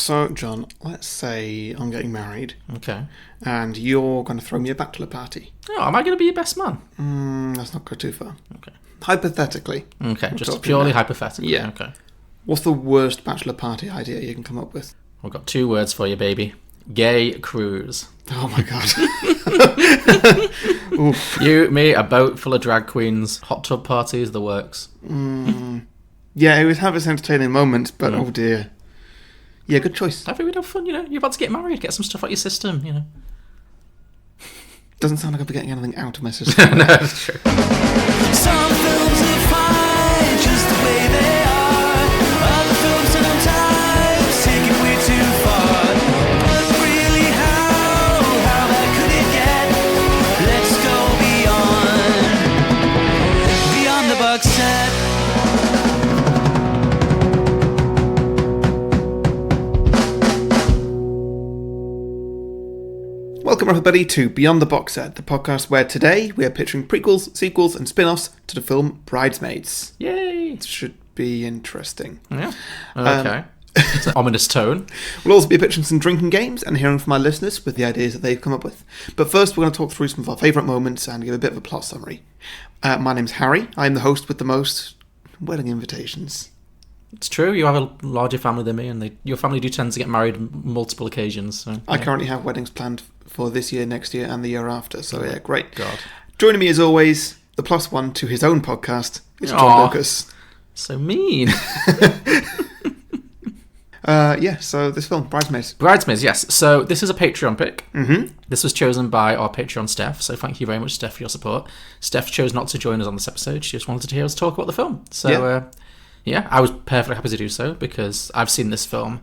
So, John, let's say I'm getting married. Okay. And you're going to throw me a bachelor party. Oh, am I going to be your best man? Let's not go too far. Okay. Hypothetically. Okay, just purely hypothetically. Yeah. Okay. What's the worst bachelor party idea you can come up with? I've got 2 words for you, baby. Gay cruise. Oh my god. You, me, a boat full of drag queens, hot tub parties, the works. Yeah, it would have its entertaining moments, but oh dear. Yeah, good choice. I think we'd have fun, You're about to get married, get some stuff out your system, Doesn't sound like I'll be getting anything out of my system. No, that's true. Some films are fine just the way they are. Other films sometimes take it way too far. But really, how bad could it get? Let's go beyond the box set. Welcome everybody to Beyond the Box Set, the podcast where today we are pitching prequels, sequels and spin-offs to the film Bridesmaids. Yay! It should be interesting. Yeah. Okay. It's an ominous tone. We'll also be pitching some drinking games and hearing from our listeners with the ideas that they've come up with. But first we're going to talk through some of our favourite moments and give a bit of a plot summary. My name's Harry. I'm the host with the most wedding invitations. It's true, you have a larger family than me, and your family do tend to get married on multiple occasions. So, I currently have weddings planned for this year, next year and the year after, so yeah, great. God. Joining me as always, the plus one to his own podcast, it's John Lucas. So mean. So this film, Bridesmaids. Bridesmaids, yes. So this is a Patreon pick. Mm-hmm. This was chosen by our Patreon Steph, so thank you very much, Steph, for your support. Steph chose not to join us on this episode. She just wanted to hear us talk about the film. So, yeah, I was perfectly happy to do so because I've seen this film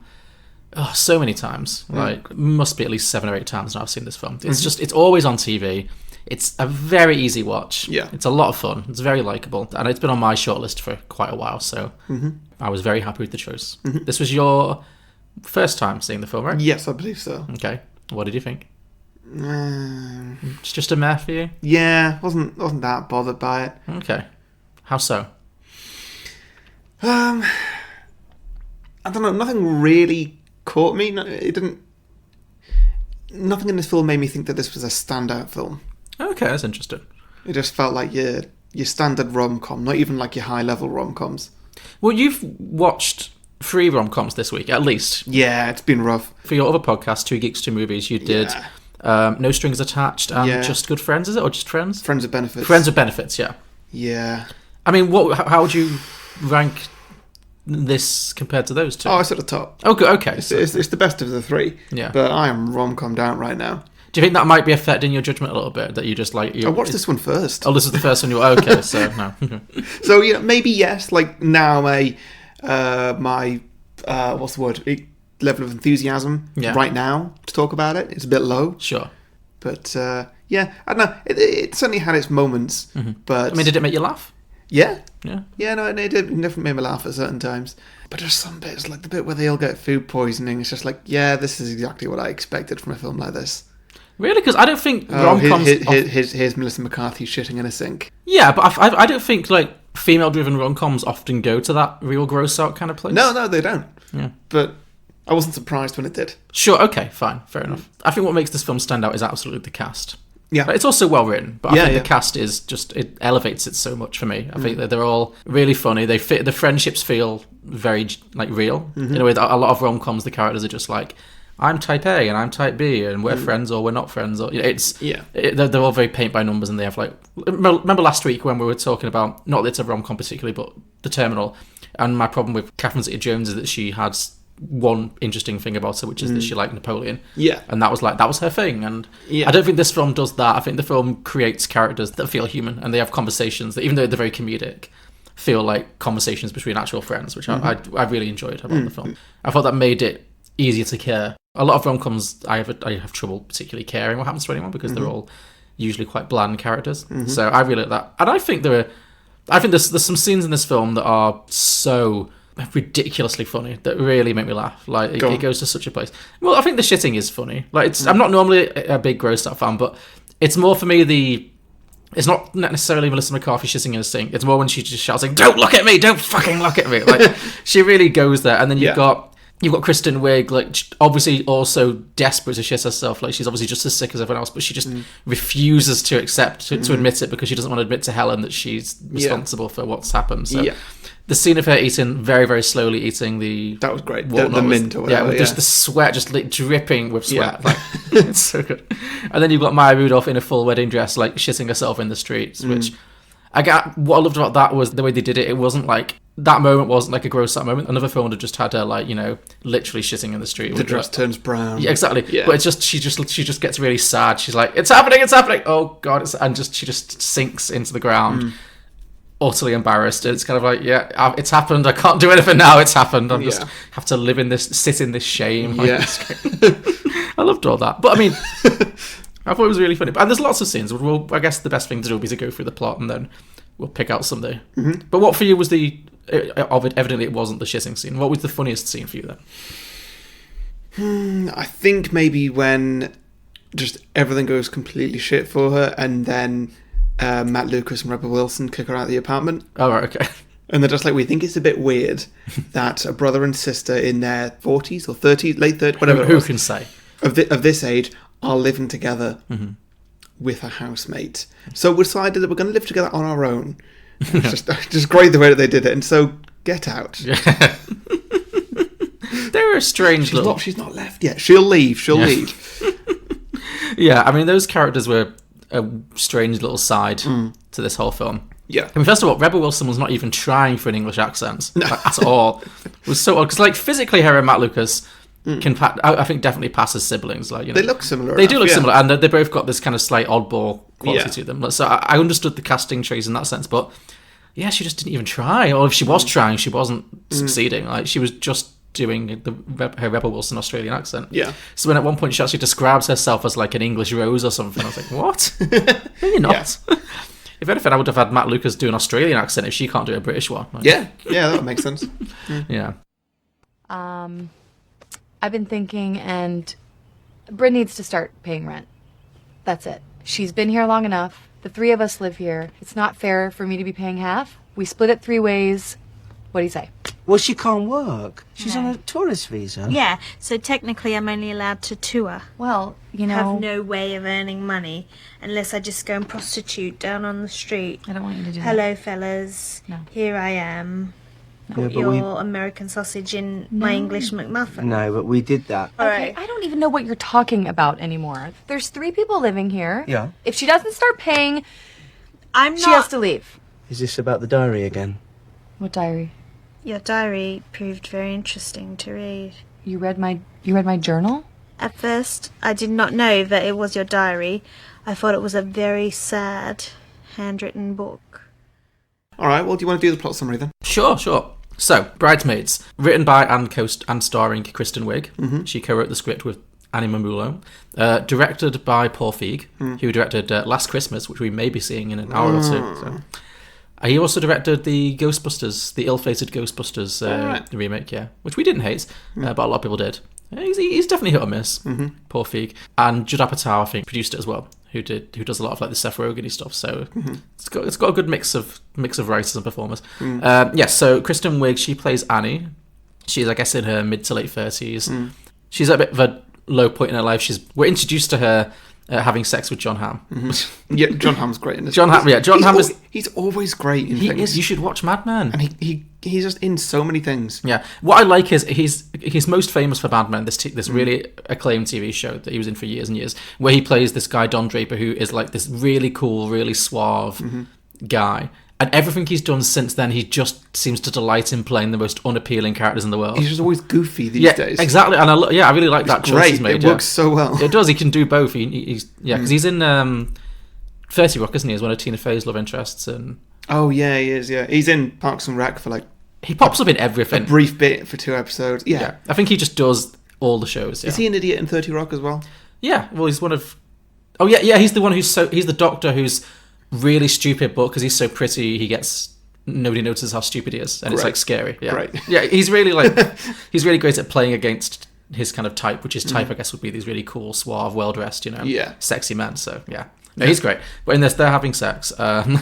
so many times. Like, must be at least 7 or 8 times now I've seen this film. It's just, it's always on TV. It's a very easy watch. Yeah. It's a lot of fun. It's very likeable. And it's been on my shortlist for quite a while, so I was very happy with the choice. This was your first time seeing the film, right? Yes, I believe so. Okay. What did you think? It's just a meh for you? Yeah, wasn't that bothered by it. Okay. How so? I don't know, nothing really caught me. Nothing in this film made me think that this was a standout film. Okay, that's interesting. It just felt like your standard rom-com, not even like your high-level rom-coms. Well, you've watched 3 rom-coms this week, at least. Yeah, it's been rough. For your other podcast, 2 Geeks, 2 Movies, you did No Strings Attached and Just Good Friends, is it? Or just Friends? Friends with Benefits. Friends with Benefits, yeah. Yeah. I mean, how would you rank this compared to those 2? Oh, it's at the top. Oh, good. Okay. It's the best of the 3. Yeah. But I am rom-commed out right now. Do you think that might be affecting your judgment a little bit? That you just like... I watched this one first. Oh, this is the first one you... Okay, so no. So, maybe yes. Like, now my what's the word? Level of enthusiasm right now to talk about it. It's a bit low. Sure. But, I don't know. It certainly had its moments. But I mean, did it make you laugh? Yeah. Yeah. Yeah, no, it definitely made me laugh at certain times. But there's some bits, like the bit where they all get food poisoning. It's just like, yeah, this is exactly what I expected from a film like this. Really? Because I don't think rom-coms... Here's Melissa McCarthy shitting in a sink. Yeah, but I don't think, like, female-driven rom-coms often go to that real gross-out kind of place. No, they don't. Yeah. But I wasn't surprised when it did. Sure, okay, fine, fair enough. I think what makes this film stand out is absolutely the cast. Yeah. It's also well written, but I think the cast is just... It elevates it so much for me. I think that they're all really funny. They fit... The friendships feel very, like, real. In a way that a lot of rom-coms, the characters are just like... I'm type A and I'm type B and we're friends or we're not friends. Or they're all very paint by numbers and they have like... Remember last week when we were talking about, not that it's a rom-com particularly, but The Terminal, and my problem with Catherine Zeta-Jones is that she had one interesting thing about her, which is that she liked Napoleon. Yeah. And that was her thing. And I don't think this film does that. I think the film creates characters that feel human and they have conversations that, even though they're very comedic, feel like conversations between actual friends, which I really enjoyed about the film. I thought that made it easier to care. A lot of rom-coms, I have trouble particularly caring what happens to anyone because they're all usually quite bland characters. So I really like that. And I think there's some scenes in this film that are so ridiculously funny that really make me laugh. Like it goes to such a place. Well, I think the shitting is funny. Like I'm not normally a big gross out fan, but it's more for me it's not necessarily Melissa McCarthy shitting in a sink. It's more when she just shouts, "Don't look at me! Don't fucking look at me!" Like she really goes there. And then you've got You've got Kristen Wiig, like, obviously also desperate to shit herself. Like, she's obviously just as sick as everyone else, but she just refuses to to admit it because she doesn't want to admit to Helen that she's responsible for what's happened. So the scene of her eating, very, very slowly eating the... That was great. The mint or whatever. Yeah, with just the sweat just like, dripping with sweat. Like, it's so good. And then you've got Maya Rudolph in a full wedding dress, like, shitting herself in the streets, which... what I loved about that was the way they did it. It wasn't like... That moment wasn't like a gross out moment. Another film would have just had her, like, you know, literally shitting in the street. The dress turns brown. Yeah, exactly. Yeah. But it's just she just gets really sad. She's like, "It's happening! It's happening! Oh God!" She just sinks into the ground, utterly embarrassed. And it's kind of like, yeah, it's happened. I can't do anything now. It's happened. I just have to sit in this shame. Like, I loved all that. But I mean, I thought it was really funny. And there's lots of scenes. Well, I guess the best thing to do would be to go through the plot and then we'll pick out something. But what for you was evidently it wasn't the shitting scene. What was the funniest scene for you then? I think maybe when just everything goes completely shit for her and then Matt Lucas and Rebel Wilson kick her out of the apartment. Oh, right, okay. And they're just like, we think it's a bit weird that a brother and sister in their 40s or 30s, late 30s, whatever Who can say? Of this age are living together with a housemate. So we decided that we're going to live together on our own. It's just great the way that they did it. And so, get out. Yeah. They're a strange She's not left yet. She'll leave. Leave. Yeah, I mean, those characters were a strange little side to this whole film. Yeah. I mean, first of all, Rebel Wilson was not even trying for an English accent at all. It was so odd. Because, like, physically, her and Matt Lucas I think definitely pass as siblings. Like, you know, they look similar. They do look similar, and they both got this kind of slight oddball quality to them. So I understood the casting choice in that sense, but yeah, she just didn't even try. Or if she was trying, she wasn't succeeding. Like, she was just doing her Rebel Wilson Australian accent. Yeah. So when at one point she actually describes herself as like an English rose or something, I was like, what? No, you're not. Yeah. If anything, I would have had Matt Lucas do an Australian accent if she can't do a British one. Like, yeah, that would make sense. Yeah. I've been thinking, and Brit needs to start paying rent. That's it. She's been here long enough. The three of us live here. It's not fair for me to be paying half. We split it 3 ways. What do you say? Well, she can't work. She's on a tourist visa. Yeah, so technically I'm only allowed to tour. Well, you know... I have no way of earning money unless I just go and prostitute down on the street. I don't want you to do that. Hello, fellas. No. Here I am. Put your American sausage in my English McMuffin. No, but we did that. Okay, right. I don't even know what you're talking about anymore. There's 3 people living here. Yeah. If she doesn't start paying, she has to leave. Is this about the diary again? What diary? Your diary proved very interesting to read. You read my journal? At first, I did not know that it was your diary. I thought it was a very sad, handwritten book. All right, well, do you want to do the plot summary then? Sure. So, Bridesmaids, written by and starring Kristen Wiig. Mm-hmm. She co-wrote the script with Annie Mumolo. Directed by Paul Feig, who directed Last Christmas, which we may be seeing in an hour or two. So. He also directed the Ghostbusters, the ill-fated Ghostbusters remake, which we didn't hate, but a lot of people did. He's definitely hit or miss, Paul Feig. And Judd Apatow, I think, produced it as well, who does a lot of like the Seth Rogen-y stuff. So it's got a good mix of writers and performers. So Kristen Wiig, she plays Annie. She's, I guess, in her mid to late 30s. She's at a bit of a low point in her life. We're introduced to her having sex with John Hamm. Yeah, John Hamm's great in this. John Hamm is... He's always great in things. You should watch Mad Men. And he's just in so many things. Yeah. What I like is he's most famous for Mad Men, this really acclaimed TV show that he was in for years and years, where he plays this guy, Don Draper, who is like this really cool, really suave guy. And everything he's done since then, he just seems to delight in playing the most unappealing characters in the world. He's just always goofy these days. Exactly. And I really like that choice he's made. It works so well. It does. He can do both. Because he's in 30 Rock, isn't he? As one of Tina Fey's love interests. And oh yeah, he is. Yeah, he's in Parks and Rec for like. He pops up in everything. A brief bit for 2 episodes. Yeah. I think he just does all the shows. Yeah. Is he an idiot in 30 Rock as well? Yeah. Well, he's one of. Oh yeah. He's the one he's the doctor who's really stupid, but because he's so pretty, nobody notices how stupid he is, and it's like scary. Yeah, great. Yeah, he's really great at playing against his kind of type, which his type, I guess, would be these really cool, suave, well dressed, sexy men. So yeah, no, he's great. But in this, they're having sex, and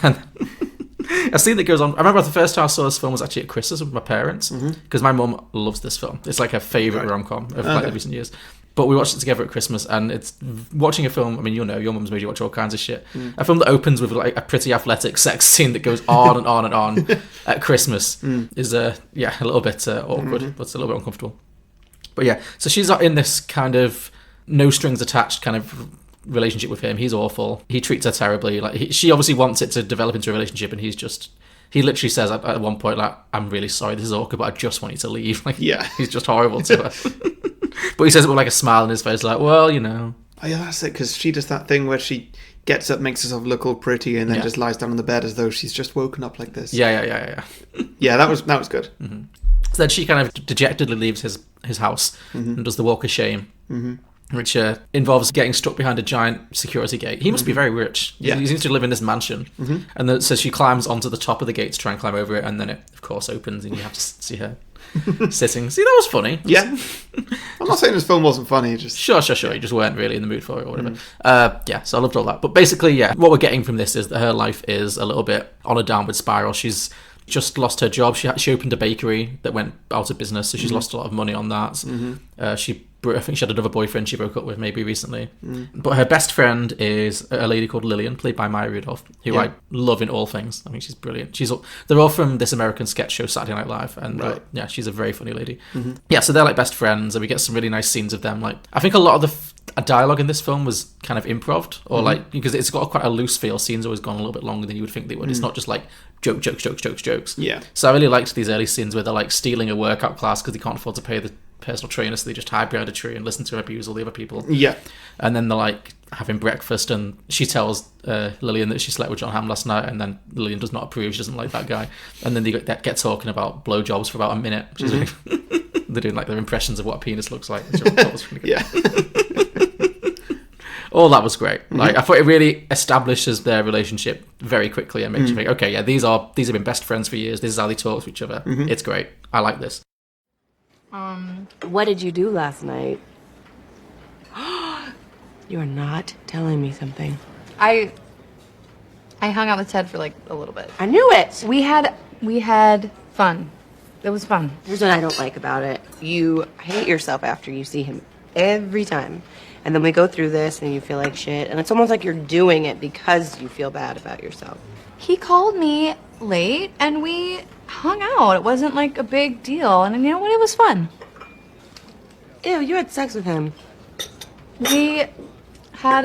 A scene that goes on. I remember the first time I saw this film was actually at Christmas with my parents because my mum loves this film. It's like her favourite rom-com of like the recent years. But we watched it together at Christmas, and it's watching a film. I mean, you'll know your mum's made you watch all kinds of shit. A film that opens with like a pretty athletic sex scene that goes on and on and on at Christmas is a little bit awkward, but it's a little bit uncomfortable. But yeah, so she's in this kind of no strings attached kind of relationship with him. He's awful. He treats her terribly. Like she obviously wants it to develop into a relationship, and he literally says at one point, like, "I'm really sorry, this is awkward, but I just want you to leave." Like, he's just horrible to her. But he says it with like a smile on his face, like, "Well, you know." Oh yeah, that's it. Because she does that thing where she gets up, makes herself look all pretty, and then just lies down on the bed as though she's just woken up like this. Yeah. Yeah, that was good. Mm-hmm. So then she kind of dejectedly leaves his house and does the walk of shame. Which involves getting stuck behind a giant security gate. He must be very rich. Yeah. He seems to live in this mansion. And so she climbs onto the top of the gate to try and climb over it, and then it, of course, opens, and you have to see her sitting. See, that was funny. Yeah. I'm not saying this film wasn't funny. Just Sure. You just weren't really in the mood for it or whatever. So I loved all that. But basically, what we're getting from this is that her life is a little bit on a downward spiral. She's just lost her job. She opened a bakery that went out of business, so she's lost a lot of money on that. I think she had another boyfriend she broke up with maybe recently. But her best friend is a lady called Lillian, played by Maya Rudolph, who I love in all things. I mean, she's brilliant. They're all from this American sketch show, Saturday Night Live, and she's a very funny lady. So they're like best friends, and we get some really nice scenes of them. Like, I think a lot of the dialogue in this film was kind of improv, or like, because it's got quite a loose feel. Scenes always gone a little bit longer than you would think they would. It's not just like jokes. Yeah. So I really liked these early scenes where they're like stealing a workout class because they can't afford to pay the personal trainer, so they just hide behind a tree and listen to her abuse all the other people. Yeah. And then they're like having breakfast, and she tells Lillian that she slept with John Hamm last night, and then Lillian does not approve. She doesn't like that guy. And then they get talking about blowjobs for about a minute. Which is really they're doing like their impressions of what a penis looks like. Which I thought was really good. Yeah. All that was great. Like, I thought it really establishes their relationship very quickly and makes you think, okay, yeah, these have been best friends for years. This is how they talk to each other. It's great. I like this. What did you do last night? You're not telling me something. I hung out with Ted for like a little bit. I knew it! We had fun. It was fun. Here's what I don't like about it. You hate yourself after you see him every time. And then we go through this and you feel like shit. And it's almost like you're doing it because you feel bad about yourself. He called me late and we hung out. It wasn't like a big deal. And you know what? It was fun. Ew, you had sex with him. We had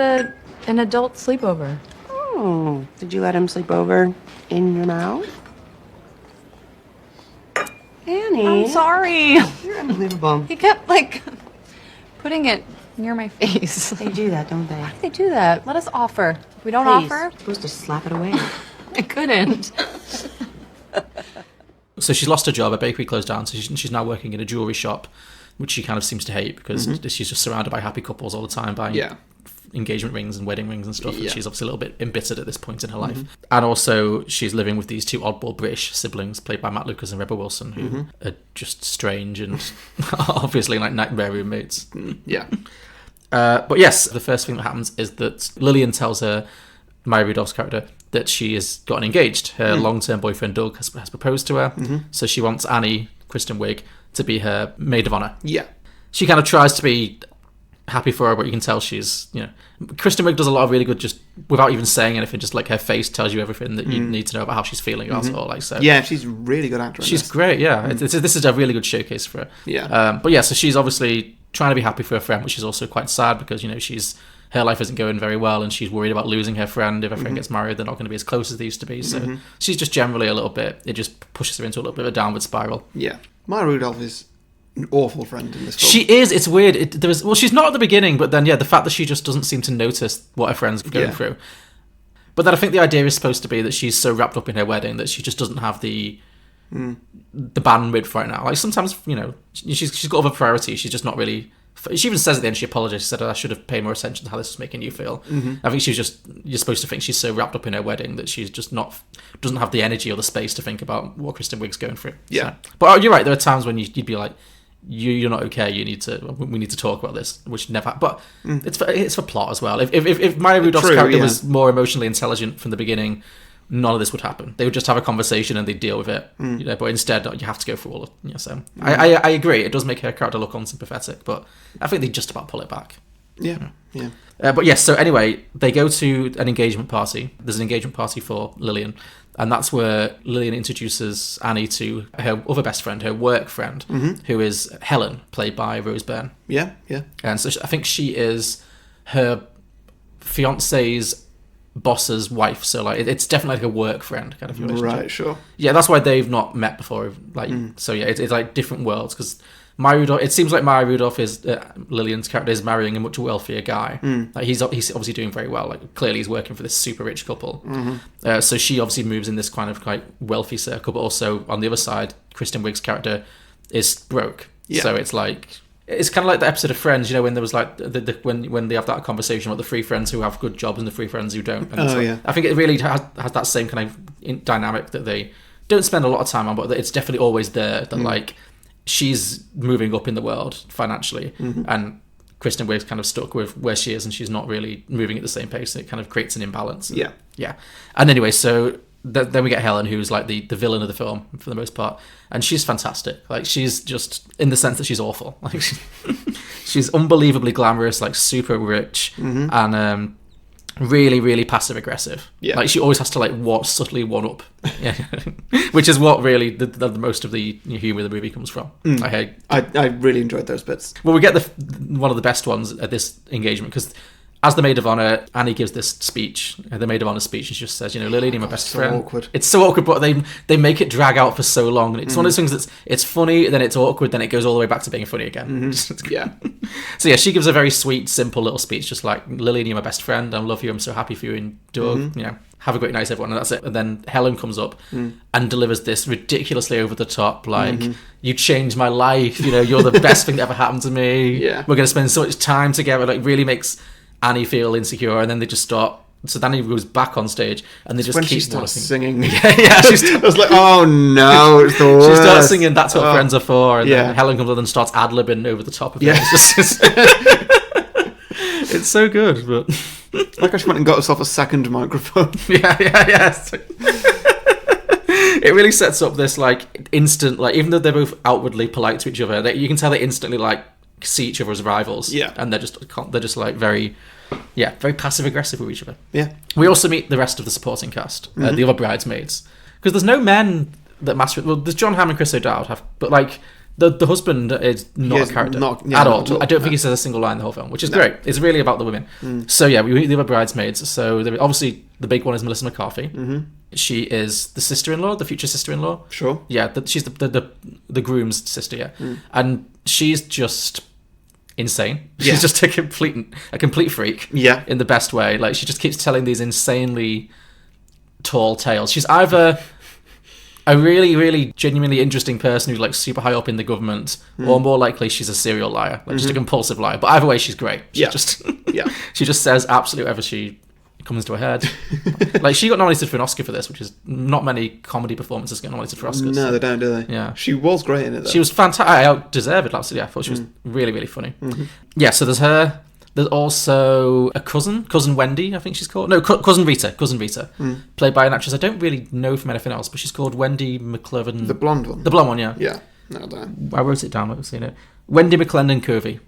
an adult sleepover. Oh, did you let him sleep over in your mouth? Annie. I'm sorry. You're unbelievable. He kept like putting it near my face. They do that, don't they? Why do they do that? Let us offer. If we don't Please. offer, You're supposed to slap it away. I couldn't. So she's lost her job. Her bakery closed down, so she's now working in a jewelry shop, which she kind of seems to hate because she's just surrounded by happy couples all the time, buying engagement rings and wedding rings and stuff. And she's obviously a little bit embittered at this point in her life. And also, she's living with these two oddball British siblings, played by Matt Lucas and Rebel Wilson, who are just strange and obviously like nightmare roommates. But yes, the first thing that happens is that Lillian tells her, Maya Rudolph's character, that she has gotten engaged. Her long-term boyfriend Doug has proposed to her, so she wants Annie, Kristen Wiig, to be her maid of honor. Yeah. She kind of tries to be happy for her, but you can tell she's, Kristen Wiig does a lot of really good, just without even saying anything, just like her face tells you everything that you need to know about how she's feeling about it all. Like, so yeah, she's a really good actor. She's great. Yeah, this is a really good showcase for her. Yeah. But yeah, so she's obviously trying to be happy for her friend, which is also quite sad because her life isn't going very well, and she's worried about losing her friend. If her friend gets married, they're not going to be as close as they used to be. So she's just generally a little bit. It just pushes her into a little bit of a downward spiral. Yeah, Maya Rudolph is an awful friend in this film. She is. It's weird. She's not at the beginning, but then the fact that she just doesn't seem to notice what her friend's going through. But then I think the idea is supposed to be that she's so wrapped up in her wedding that she just doesn't have the bandwidth right now. Like sometimes, she's got other priorities. She's just not really. She even says at the end, she apologized. She said, I should have paid more attention to how this was making you feel. I think you're supposed to think she's so wrapped up in her wedding that she's just doesn't have the energy or the space to think about what Kristen Wiig's going through. Yeah. So, but you're right, there are times when you'd be like, you're not okay, we need to talk about this, which never, but it's for plot as well. If Maya Rudolph's character was more emotionally intelligent from the beginning, none of this would happen. They would just have a conversation and they'd deal with it. You know, but instead, you have to go through all of it. So I agree. It does make her character look unsympathetic, but I think they just about pull it back. Yeah. But yes, so anyway, they go to an engagement party. There's an engagement party for Lillian. And that's where Lillian introduces Annie to her other best friend, her work friend, who is Helen, played by Rose Byrne. Yeah. And so I think she is her fiance's boss's wife. So like, it's definitely like a work friend kind of relationship. Right, sure. Yeah, that's why they've not met before. Like, so yeah, it's like different worlds because Maya Rudolph. It seems like Maya Rudolph is Lillian's character is marrying a much wealthier guy. Like he's obviously doing very well. Like clearly he's working for this super rich couple. So she obviously moves in this kind of quite wealthy circle. But also on the other side, Kristen Wiig's character is broke. Yeah. So it's like it's kind of like the episode of Friends. You know when there was like when they have that conversation about the three friends who have good jobs and the three friends who don't. And yeah. I think it really has that same kind of dynamic that they don't spend a lot of time on, but it's definitely always there. That like. She's moving up in the world financially, and Kristen Wiig's kind of stuck with where she is, and she's not really moving at the same pace. And it kind of creates an imbalance. Yeah. And anyway, so then we get Helen, who's like the villain of the film for the most part, and she's fantastic. Like she's just in the sense that she's awful. Like she's unbelievably glamorous, like super rich, and really, really passive aggressive. Yeah. Like she always has to like subtly one up. Yeah. Which is what really the most of the humour of the movie comes from. I really enjoyed those bits. Well, we get one of the best ones at this engagement because as the maid of honour, Annie gives this speech, the maid of honour speech, and she just says, you know, Lily, you're my best friend. Awkward. It's so awkward, but they make it drag out for so long. And it's one of those things that's it's funny, then it's awkward, then it goes all the way back to being funny again. Yeah. So yeah, she gives a very sweet, simple little speech, just like, Lily, you're my best friend, I love you, I'm so happy for you, and Doug, you know, have a great night, everyone, and that's it. And then Helen comes up and delivers this ridiculously over the top, like, you changed my life, you know, you're the best thing that ever happened to me. Yeah. We're going to spend so much time together, like, really makes Annie feel insecure, and then they just start. So Annie goes back on stage, and they just when keep she starts singing. yeah, I was like, oh no, it's the worst. She starts singing "That's What Friends Are For," and Yeah. then Helen comes on and starts ad-libbing over the top of it. Yeah. It's so good, but Like she went and got herself a second microphone. yeah. It really sets up this like instant, like even though they're both outwardly polite to each other, you can tell they instantly like see each other as rivals. Yeah. And they're just like very passive aggressive with each other. Yeah. We also meet the rest of the supporting cast, the other bridesmaids, because there's no men that master. Well, there's John Hamm and Chris O'Dowd, but like the husband is not a character at all. I don't think he says a single line in the whole film, which is great. It's really about the women. So yeah, we meet the other bridesmaids. So obviously the big one is Melissa McCarthy. She is the sister-in-law, the future sister-in-law. Sure. Yeah, she's the groom's sister. Yeah, and she's just insane. She's just a complete freak. Yeah. In the best way. Like she just keeps telling these insanely tall tales. She's either a really, really genuinely interesting person who's like super high up in the government, or more likely she's a serial liar, like just a compulsive liar. But either way, she's great. She she just says absolutely whatever she comes into her head. Like she got nominated for an Oscar for this, which is not many comedy performances get nominated for Oscars. No, they don't, do they? Yeah. She was great in it, though. She was fantastic. I deserved it, absolutely. I thought she was really, really funny. Yeah, so there's her. There's also a cousin Wendy, I think she's called. No, cousin Rita, played by an actress I don't really know from anything else, but she's called Wendy McClellan. The blonde one. The blonde one, yeah. Yeah. No, I don't know. I wrote it down. I've seen it. Wendy McClellan Covey.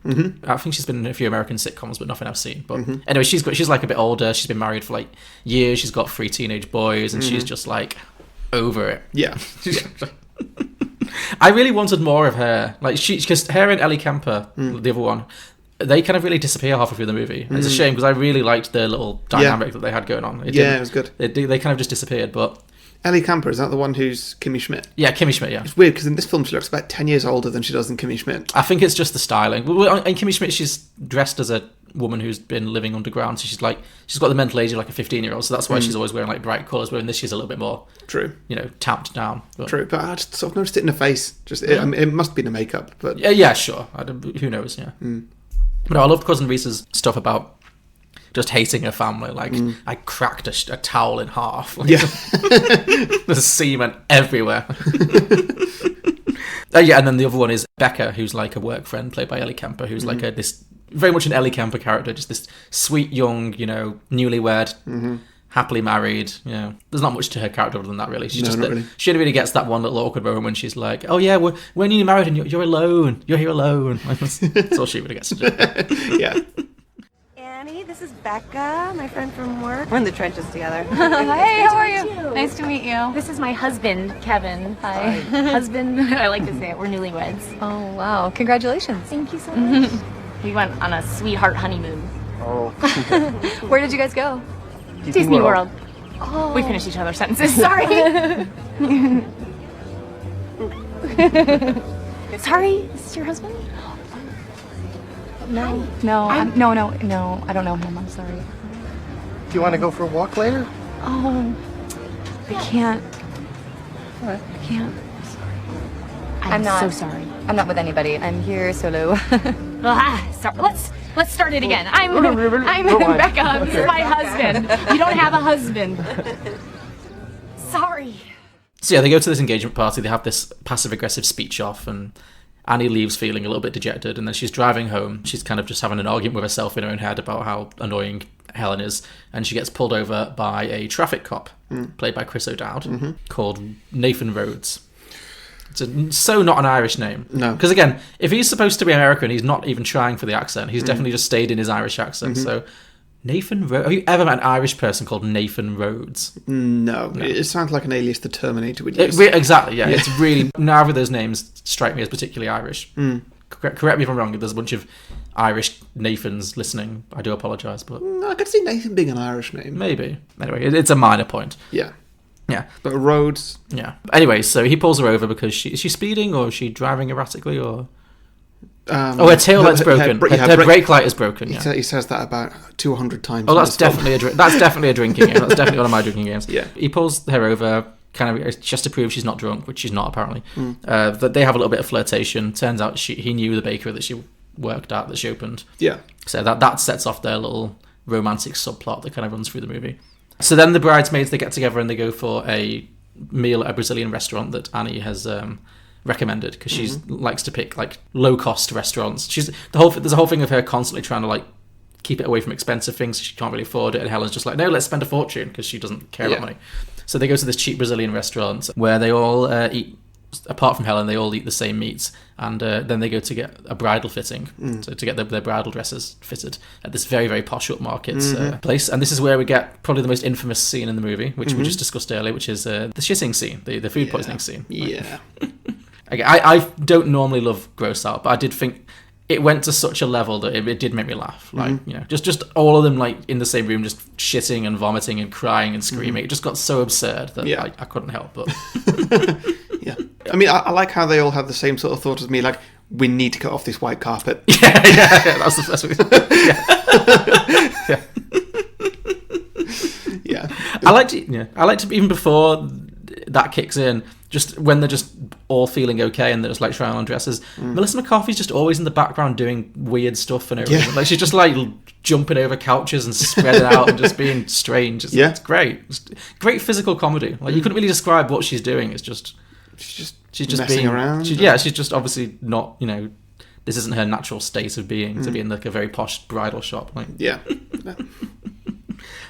I think she's been in a few American sitcoms, but nothing I've seen. But anyway, she's like a bit older. She's been married for like years. She's got 3 teenage boys, and she's just like over it. Yeah. I really wanted more of her. Like because her and Ellie Kemper, the other one, they kind of really disappear halfway through the movie. It's a shame because I really liked their little dynamic that they had going on. It was good. They kind of just disappeared, but. Ellie Kemper, is that the one who's Kimmy Schmidt? Yeah, Kimmy Schmidt, yeah. It's weird because in this film she looks about 10 years older than she does in Kimmy Schmidt. I think it's just the styling. Well, in Kimmy Schmidt, she's dressed as a woman who's been living underground, so she's got the mental age of like a 15-year-old, so that's why she's always wearing like bright colours, whereas in this she's a little bit more, true, tamped down. But. True, but I just sort of noticed it in her face. It must be the makeup, but... Yeah, sure. Who knows, yeah. But no, I loved Cousin Reese's stuff about just hating her family. Like, I cracked a towel in half. Like, there's semen everywhere. And then the other one is Becca, who's like a work friend, played by Ellie Kemper, who's like this very much an Ellie Kemper character, just this sweet young, newlywed. happily married. There's not much to her character other than that, really. She's not really. She only really gets that one little awkward moment when she's like, "Oh yeah, when you're married and you're alone, you're here alone." That's all she really gets to do. Yeah. Annie, this is Becca, my friend from work. We're in the trenches together. Hey, how are you? Nice to meet you. This is my husband, Kevin. Hi. Husband. I like to say it. We're newlyweds. Oh, wow. Congratulations. Thank you so much. We went on a sweetheart honeymoon. Oh. Where did you guys go? Disney World. Oh. We finished each other's sentences. Sorry. Sorry, is this your husband? No. No, I don't know him. I'm sorry. Do you want to go for a walk later? Oh, I can't. I can't. I'm not. so sorry. I'm not with anybody. I'm here solo. Sorry. Let's start it again. I'm Becca. This is my husband. You don't have a husband. Sorry. So yeah, they go to this engagement party. They have this passive-aggressive speech off, and Annie leaves feeling a little bit dejected. And then she's driving home. She's kind of just having an argument with herself in her own head about how annoying Helen is. And she gets pulled over by a traffic cop, played by Chris O'Dowd, called Nathan Rhodes. It's so not an Irish name. No. Because again, if he's supposed to be American, he's not even trying for the accent. He's definitely just stayed in his Irish accent. So, Nathan Rhodes. Have you ever met an Irish person called Nathan Rhodes? No. It sounds like an alias the Terminator would use. Exactly, yeah. It's really... Neither of those names strike me as particularly Irish. Correct me if I'm wrong. If there's a bunch of Irish Nathans listening, I do apologise, but... I could see Nathan being an Irish name. Maybe. Anyway, it's a minor point. Yeah. Yeah. But Rhodes... Yeah. Anyway, so he pulls her over because is she speeding or is she driving erratically or... her tail light's broken. Her brake light is broken. Yeah. He says that about 200 times. Oh, that's definitely a drinking game. That's definitely one of my drinking games. Yeah. He pulls her over, kind of just to prove she's not drunk, which she's not apparently. That they have a little bit of flirtation. Turns out he knew the bakery that she worked at, that she opened. Yeah. So that sets off their little romantic subplot that kind of runs through the movie. So then the bridesmaids, they get together and they go for a meal at a Brazilian restaurant that Annie has recommended because she likes to pick like low cost restaurants. There's a whole thing of her constantly trying to like keep it away from expensive things so she can't really afford it, and Helen's just like, no, let's spend a fortune, because she doesn't care about money. So they go to this cheap Brazilian restaurant where they all eat, apart from Helen, they all eat the same meats, and then they go to get a bridal fitting, so to get their bridal dresses fitted at this very, very posh upmarket place. And this is where we get probably the most infamous scene in the movie, which we just discussed earlier, which is the shitting scene, the food poisoning scene. Yeah. I don't normally love gross out, but I did think it went to such a level that it did make me laugh. Like, you know, just all of them like in the same room, just shitting and vomiting and crying and screaming. It just got so absurd that I couldn't help but. Yeah. I mean, I like how they all have the same sort of thought as me, like, we need to cut off this white carpet. Yeah, that's the first one. Yeah. I like to even before that kicks in, just when they're just all feeling okay and they're just like trying on dresses. Melissa McCarthy's just always in the background doing weird stuff and everything. Like she's just like jumping over couches and spreading out and just being strange. It's great. It's great physical comedy. Like you couldn't really describe what she's doing. It's just she's just messing being around. She's just obviously not. You know, this isn't her natural state of being to be in like a very posh bridal shop. Like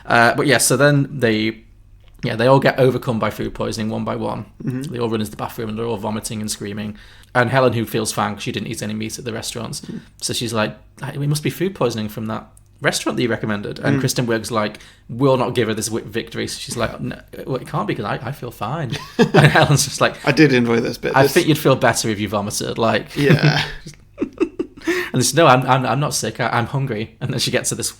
but yeah. So then they all get overcome by food poisoning one by one. They all run into the bathroom and they're all vomiting and screaming. And Helen, who feels fine because she didn't eat any meat at the restaurants, so she's like, "We must be food poisoning from that restaurant that you recommended." And Kristen Wiig's like, "We'll not give her this victory." So she's like, "No, well, it can't be because I feel fine." And Helen's just like, I did enjoy this bit. I think you'd feel better if you vomited. Like, yeah. And she, "No, I'm not sick. I'm hungry." And then she gets to this.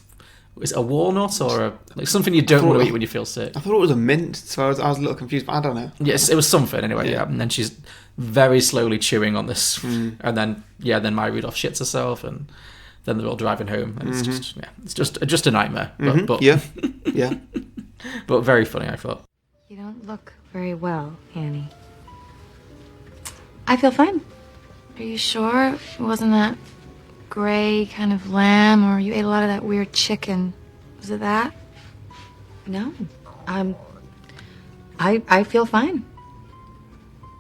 Is it a walnut or like something you don't want to eat when you feel sick? I thought it was a mint, so I was a little confused, but I don't know. Yes, it was something anyway. Yeah, and then she's very slowly chewing on this, and then Maya Rudolph shits herself, and then they're all driving home, and it's just a nightmare. But yeah, but very funny, I thought. You don't look very well, Annie. I feel fine. Are you sure it wasn't that gray kind of lamb, or you ate a lot of that weird chicken? Was it that? No. I feel fine.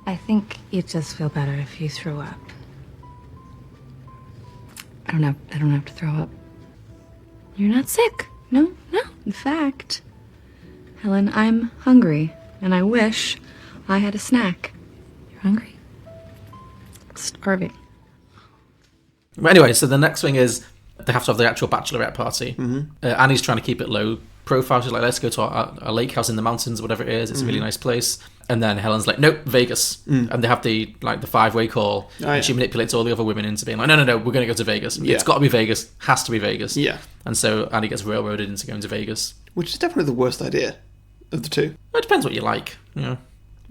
I think you'd just feel better if you threw up. I don't have to throw up. You're not sick. No. In fact, Helen, I'm hungry, and I wish I had a snack. You're hungry? Starving. But anyway, so the next thing is they have to have the actual bachelorette party. Annie's trying to keep it low profile. She's like, let's go to a lake house in the mountains, whatever it is. It's a really nice place. And then Helen's like, nope, Vegas. And they have the 5-way call. And she manipulates all the other women into being like, no, we're going to go to Vegas. It's got to be Vegas. Has to be Vegas. Yeah. And so Annie gets railroaded into going to Vegas. Which is definitely the worst idea of the two. Well, it depends what you like. What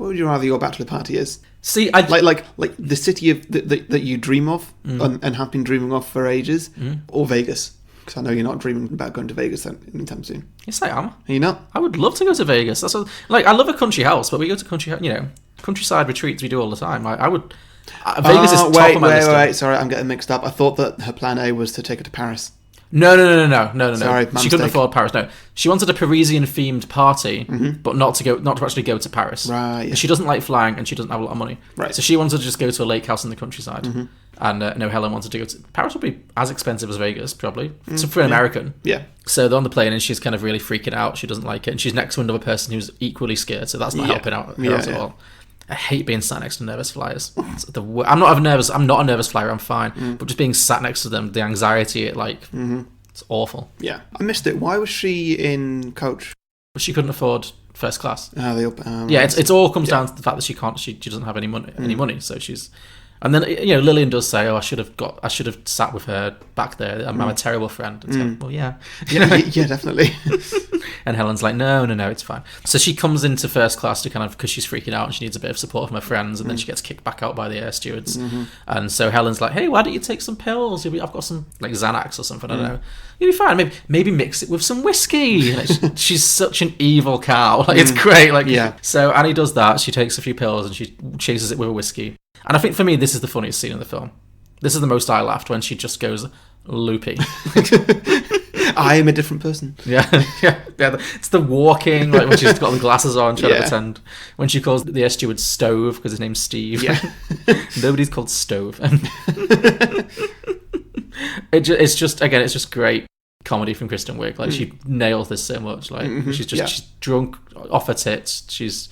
would you rather your bachelor party is? See, I like the city of that you dream of and have been dreaming of for ages, or Vegas? Because I know you're not dreaming about going to Vegas anytime soon. Yes, I am. Are you not? I would love to go to Vegas. That's I love a country house, but we go to countryside retreats. We do all the time. I would. Vegas is top of my list. Wait. Sorry, I'm getting mixed up. I thought that her plan A was to take her to Paris. No. Sorry, she couldn't afford Paris. No, she wanted a Parisian-themed party, but not to actually go to Paris. Right. Yeah. She doesn't like flying, and she doesn't have a lot of money. Right. So she wanted to just go to a lake house in the countryside. And Helen wanted to go to Paris. Would be as expensive as Vegas, probably. So for an American. Yeah. So they're on the plane, and she's kind of really freaking out. She doesn't like it, and she's next to another person who's equally scared. So that's not helping out her at all. I hate being sat next to nervous flyers. I'm not a nervous flyer. I'm fine, but just being sat next to them, the anxiety, it's awful. Yeah, I missed it. Why was she in coach? But she couldn't afford first class. Yeah, it all comes down to the fact that she doesn't have any money, so she's. And then Lillian does say, "Oh, I should have sat with her back there. I'm a terrible friend." And so, well, yeah, yeah, definitely. And Helen's like, no, it's fine. So she comes into first class to because she's freaking out and she needs a bit of support from her friends, and then she gets kicked back out by the air stewards. And so Helen's like, hey, why don't you take some pills? I've got some Xanax or something. I don't know. You'll be fine. Maybe mix it with some whiskey. She's such an evil cow. It's great. So Annie does that. She takes a few pills and she chases it with a whiskey. And I think for me, this is the funniest scene in the film. This is the most I laughed, when she just goes loopy. I am a different person. Yeah. It's the walking, when she's got the glasses on, trying to pretend. When she calls the air steward Stove because his name's Steve. Yeah. Nobody's called Stove. It's just great comedy from Kristen Wiig. She nails this so much. She's drunk off her tits. She's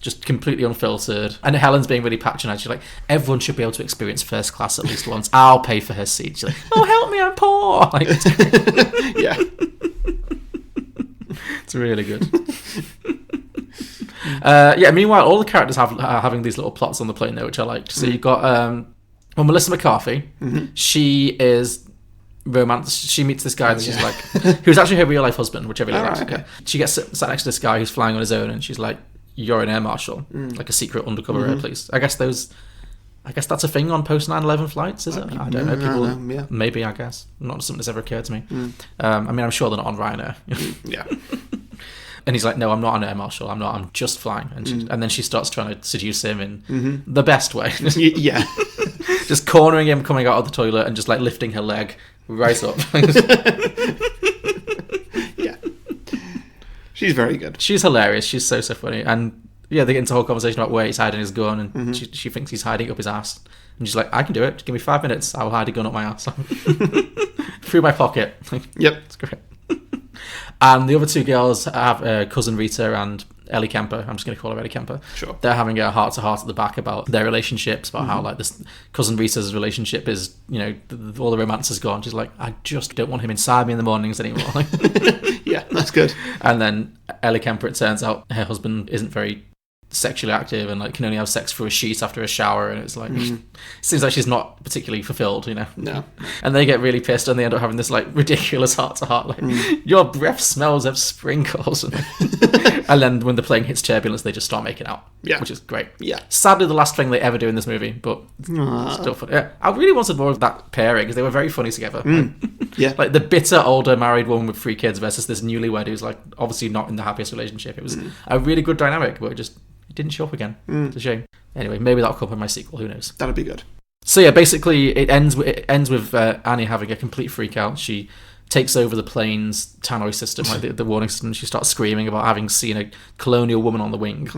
just completely unfiltered. And Helen's being really patronising. She's like, everyone should be able to experience first class at least once. I'll pay for her seat. She's like, oh, help me, I'm poor. Yeah. It's really good. Meanwhile, all the characters are having these little plots on the plane there, which I liked. So you've got Melissa McCarthy. She is romance. She meets this guy that she's like, who's actually her real life husband, which I really liked. Okay. She gets sat next to this guy who's flying on his own, and she's like, you're an air marshal, like a secret undercover air police. I guess that's a thing on post 9/11 flights, is it? I don't know. People, maybe, I guess. Not something that's ever occurred to me. I'm sure they're not on Ryanair. Yeah. And he's like, no, I'm not an air marshal. I'm not. I'm just flying. And then she starts trying to seduce him in the best way. Yeah. Just cornering him, coming out of the toilet, and just lifting her leg right up. Yeah. She's very good. She's hilarious. She's so funny. And they get into a whole conversation about where he's hiding his gun, and she thinks he's hiding it up his ass. And she's like, I can do it. Just give me 5 minutes. I'll hide a gun up my ass. Through my pocket. Yep. It's great. And the other two girls have cousin Rita and Ellie Kemper. I'm just going to call her Ellie Kemper. Sure. They're having a heart-to-heart at the back about their relationships, about how this cousin Rita's relationship is, all the romance is gone. She's like, I just don't want him inside me in the mornings anymore. Yeah, that's good. And then Ellie Kemper, it turns out her husband isn't very sexually active and can only have sex through a sheet after a shower, and it's it seems like she's not particularly fulfilled, No. And they get really pissed, and they end up having this ridiculous heart-to-heart, your breath smells of sprinkles. And then when the plane hits turbulence, they just start making out, which is great. Yeah. Sadly, the last thing they ever do in this movie, but still funny. Yeah, I really wanted more of that pairing because they were very funny together. Yeah. The bitter older married woman with 3 kids versus this newlywed who's obviously not in the happiest relationship. It was a really good dynamic, but it didn't show up again. It's a shame. Anyway, maybe that'll come up in my sequel. Who knows? That'll be good. So yeah, basically it ends with Annie having a complete freak out. She takes over the plane's tannoy system, the warning system. She starts screaming about having seen a colonial woman on the wing,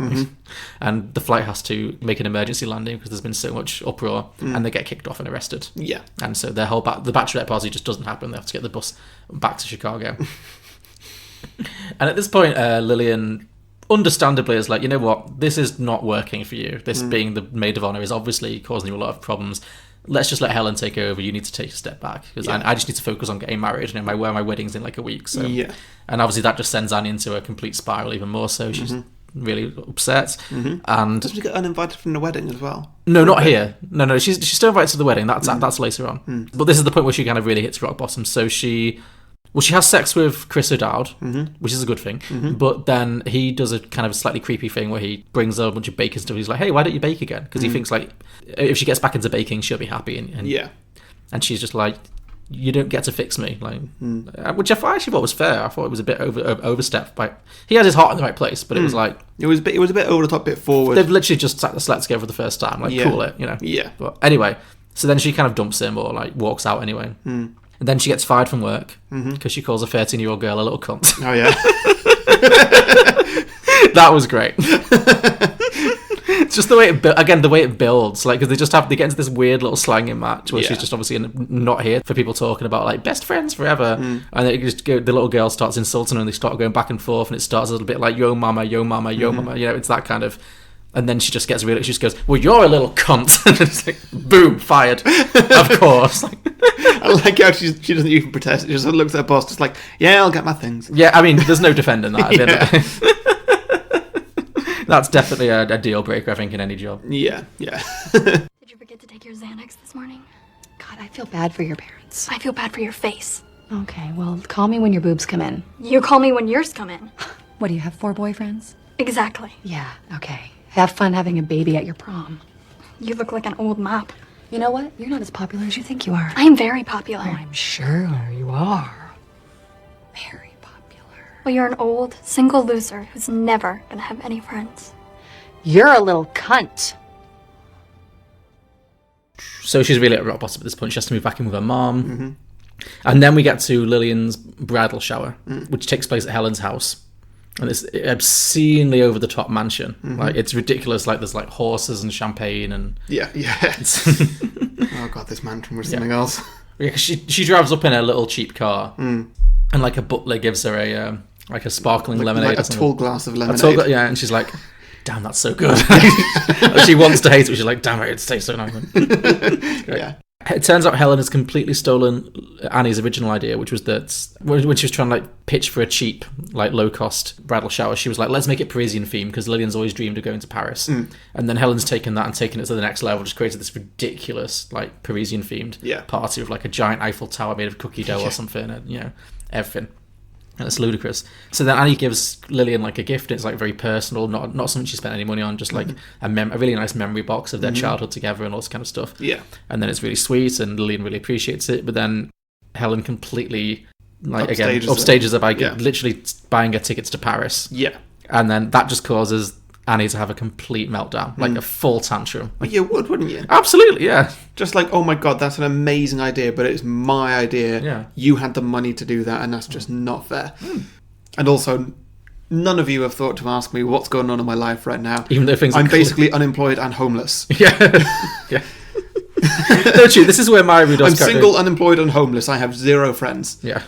and the flight has to make an emergency landing because there's been so much uproar, and they get kicked off and arrested. Yeah, and so their whole the bachelorette party just doesn't happen. They have to get the bus back to Chicago. And at this point, Lillian, understandably, is like, you know what? This is not working for you. This being the maid of honor is obviously causing you a lot of problems. Let's just let Helen take over. You need to take a step back because I just need to focus on getting married. You know, my wedding's in like a week. So and obviously that just sends Annie into a complete spiral even more. So she's really upset. And does she get uninvited from the wedding as well? No, not here. No. She's still invited to the wedding. That's later on. But this is the point where she kind of really hits rock bottom. So she has sex with Chris O'Dowd, which is a good thing. But then he does a kind of slightly creepy thing where he brings a bunch of bacon stuff. He's like, hey, why don't you bake again? Because he thinks like if she gets back into baking, she'll be happy. And she's just like, you don't get to fix me, like, which I actually thought was fair. I thought it was a bit overstepped. But he had his heart in the right place, but it was like it was a bit over the top, bit forward. They've literally just slept together for the first time, like cool it, you know. Yeah. But anyway, so then she kind of dumps him or like walks out anyway. And then she gets fired from work because she calls a 13-year-old girl a little cunt. Oh yeah, that was great. It's just the way it builds, like, because they get into this weird little slanging match where she's just obviously not here for people talking about like best friends forever, and the little girl starts insulting her and they start going back and forth, and it starts a little bit like yo mama, yo mama, yo mama, you know, it's that kind of. And then she just gets really. She just goes, "Well, you're a little cunt." And it's like, boom, fired. Of course. I like how she doesn't even protest. She just looks at her boss, just like, "Yeah, I'll get my things." Yeah, I mean, there's no defending that. That's definitely a deal breaker, I think, in any job. Yeah. Did you forget to take your Xanax this morning? God, I feel bad for your parents. I feel bad for your face. Okay, well, call me when your boobs come in. You call me when yours come in. What, do you have 4 boyfriends? Exactly. Yeah, okay. Have fun having a baby at your prom. You look like an old mop. You know what? You're not as popular as you think you are. I am very popular. Oh, I'm sure you are. Very popular. Well, you're an old, single loser who's never gonna have any friends. You're a little cunt. So she's really at rock bottom at this point. She has to move back in with her mom. And then we get to Lillian's bridal shower, which takes place at Helen's house. And it's obscenely over the top mansion. Like, it's ridiculous. Like, there's like horses and champagne and Oh god, this mansion was something else. Yeah, she drives up in her little cheap car, and like a butler gives her a sparkling lemonade, like a tall glass of lemonade. And she's like, "Damn, that's so good." She wants to hate it, but she's like, "Damn it, it tastes so nice." Yeah. It turns out Helen has completely stolen Annie's original idea, which was that when she was trying to like pitch for a cheap, like low-cost bridal shower, she was like, let's make it Parisian themed because Lillian's always dreamed of going to Paris. And then Helen's taken that and taken it to the next level, just created this ridiculous, like, Parisian themed party with like a giant Eiffel Tower made of cookie dough or something, and, you know, everything. And it's ludicrous. So then Annie gives Lillian like a gift. It's like very personal, not something she spent any money on, just like a really nice memory box of their childhood together and all this kind of stuff. Yeah. And then it's really sweet, and Lillian really appreciates it. But then Helen completely upstages her by literally buying her tickets to Paris. Yeah. And then that just causes Annie to have a complete meltdown, like a full tantrum. Well, you would, wouldn't you? Absolutely, yeah. Just like, oh my god, that's an amazing idea, but it's my idea. Yeah. You had the money to do that, and that's just not fair. And also, none of you have thought to ask me what's going on in my life right now. Even though I'm basically unemployed and homeless. Yeah. No, true. This is where Maya Rudolph's I'm single, unemployed, and homeless. I have 0 friends. Yeah.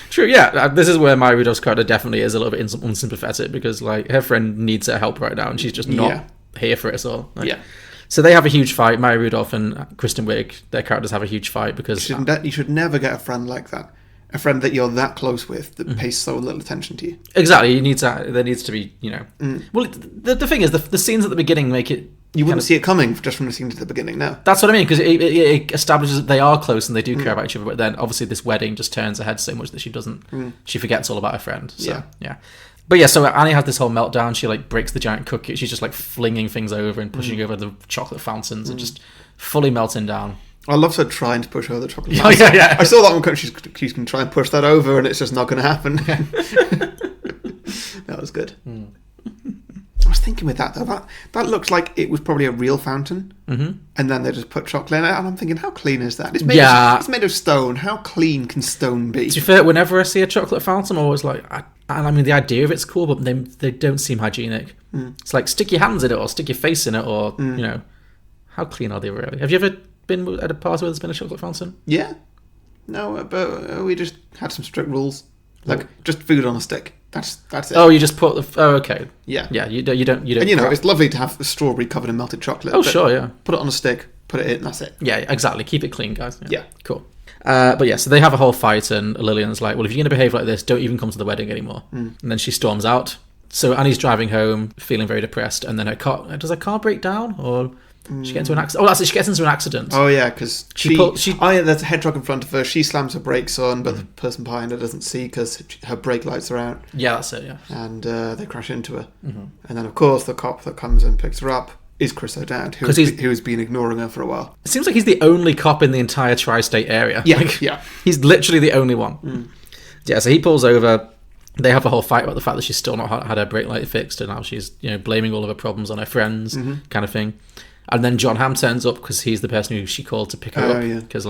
True, yeah. This is where Maya Rudolph's character definitely is a little bit unsympathetic because, like, her friend needs her help right now and she's just not here for it at all. Like, so they have a huge fight. Maya Rudolph and Kristen Wiig, their characters have a huge fight because... You should never get a friend like that. A friend that you're that close with that pays so little attention to you. Exactly. There needs to be, you know... Well, the thing is, the scenes at the beginning make it... You wouldn't see it coming just from the scenes at the beginning, no. That's what I mean, because it establishes that they are close and they do care about each other, but then obviously this wedding just turns her head so much that she doesn't... She forgets all about her friend. So, yeah. But yeah, so Annie has this whole meltdown. She, like, breaks the giant cookie. She's just, like, flinging things over and pushing over the chocolate fountains and just fully melting down. I love her trying to push over the chocolate fountain. Yeah. I saw that one. She's going to try and push that over and it's just not going to happen. That was good. I was thinking with that, though, that looks like it was probably a real fountain, and then they just put chocolate in it, and I'm thinking, how clean is that? It's made of stone. How clean can stone be? To be fair, whenever I see a chocolate fountain, I'm always like, I mean, the idea of it's cool, but they don't seem hygienic. It's like, stick your hands in it, or stick your face in it, or, you know, how clean are they really? Have you ever been at a party where there's been a chocolate fountain? Yeah. No, but we just had some strict rules. Like, just food on a stick. That's it. Oh, you just put the... Oh, okay. Yeah. Yeah, you don't... And, it's lovely to have a strawberry covered in melted chocolate. Oh, sure, yeah. Put it on a stick, put it in, that's it. Yeah, exactly. Keep it clean, guys. Yeah. Cool. But yeah, so they have a whole fight, and Lillian's like, well, if you're going to behave like this, don't even come to the wedding anymore. And then she storms out. So Annie's driving home, feeling very depressed, and then does her car break down, or she get into an accident? Oh, that's it, she gets into an accident. Oh, yeah, because there's a head truck in front of her, she slams her brakes on, but the person behind her doesn't see because her brake lights are out. Yeah, that's it, yeah. And they crash into her. And then, of course, the cop that comes and picks her up is Chris O'Dowd, who's been ignoring her for a while. It seems like he's the only cop in the entire tri-state area. Yeah, yeah. He's literally the only one. Yeah, so he pulls over. They have a whole fight about the fact that she's still not had her brake light fixed, and now she's blaming all of her problems on her friends, kind of thing. And then John Hamm turns up because he's the person who she called to pick her up. Because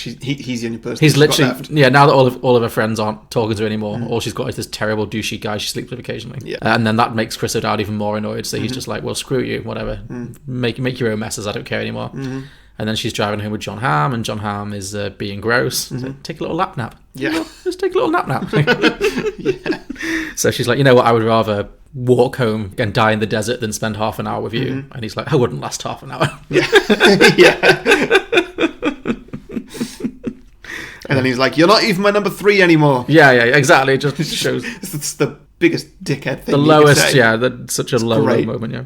he's the only person. He's literally got left. Now that all of her friends aren't talking to her anymore. All she's got is this terrible douchey guy she sleeps with occasionally. Yeah. And then that makes Chris O'Dowd even more annoyed. So he's just like, well, screw you, whatever. Make your own messes. I don't care anymore. And then she's driving home with John Hamm, and John Hamm is being gross. So take a little nap. Yeah. Just take a little nap. Yeah. So she's like, you know what? I would rather walk home and die in the desert than spend half an hour with you. And he's like, I wouldn't last half an hour. Yeah. Yeah. And then he's like, you're not even my number 3 anymore. Yeah, exactly. It just shows... It's the biggest dickhead thing. The lowest, such a low moment, yeah.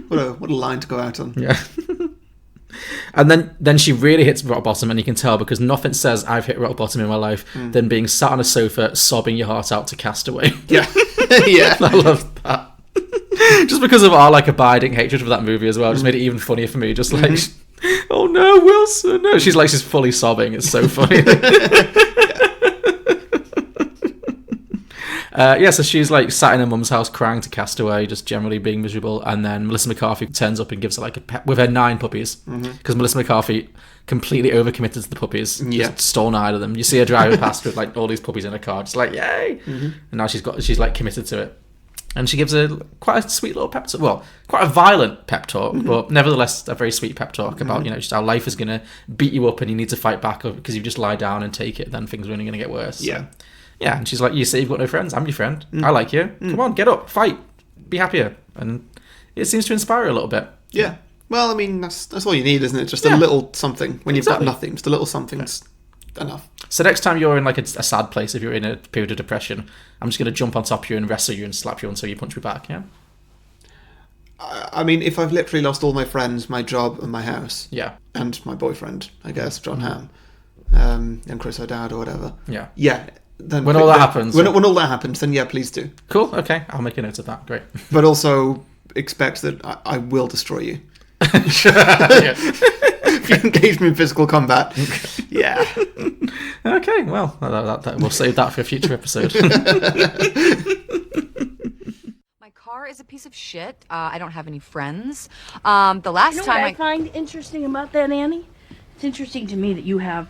What a line to go out on. Yeah. And then she really hits rock bottom, and you can tell because nothing says I've hit rock bottom in my life than being sat on a sofa sobbing your heart out to Castaway. Yeah. Yeah. I love that. Just because of our abiding hatred for that movie as well, just made it even funnier for me. Just like, oh no, Wilson, no. She's fully sobbing. It's so funny. So she's sat in her mum's house crying to Castaway, just generally being miserable, and then Melissa McCarthy turns up and gives her a pet with her 9 puppies, because Melissa McCarthy completely overcommitted to the puppies, just stole 9 of them. You see her driving past with all these puppies in her car, just yay! And now she's committed to it, and she gives her quite a sweet little pep talk. Well, quite a violent pep talk, but nevertheless a very sweet pep talk about just how life is going to beat you up and you need to fight back because you just lie down and take it, then things are only going to get worse. Yeah. Yeah, and she's like, you say you've got no friends. I'm your friend. I like you. Come on, get up, fight, be happier. And it seems to inspire her a little bit. Yeah. Well, I mean, that's all you need, isn't it? Just a little something. When you've got nothing, just a little something's enough. So next time you're in a sad place, if you're in a period of depression, I'm just going to jump on top of you and wrestle you and slap you until you punch me back, yeah? I mean, if I've literally lost all my friends, my job and my house. Yeah. And my boyfriend, I guess, John Hamm, and Chris O'Dowd or whatever. Yeah. Yeah. Then when all that happens, when all that happens, then yeah, please do. Cool. Okay, I'll make a note of that. Great. But also expect that I will destroy you. If you engage me in physical combat, yeah. Okay. Well, we'll save that for a future episode. My car is a piece of shit. I don't have any friends. The last time what I find interesting about that, Annie? It's interesting to me that you have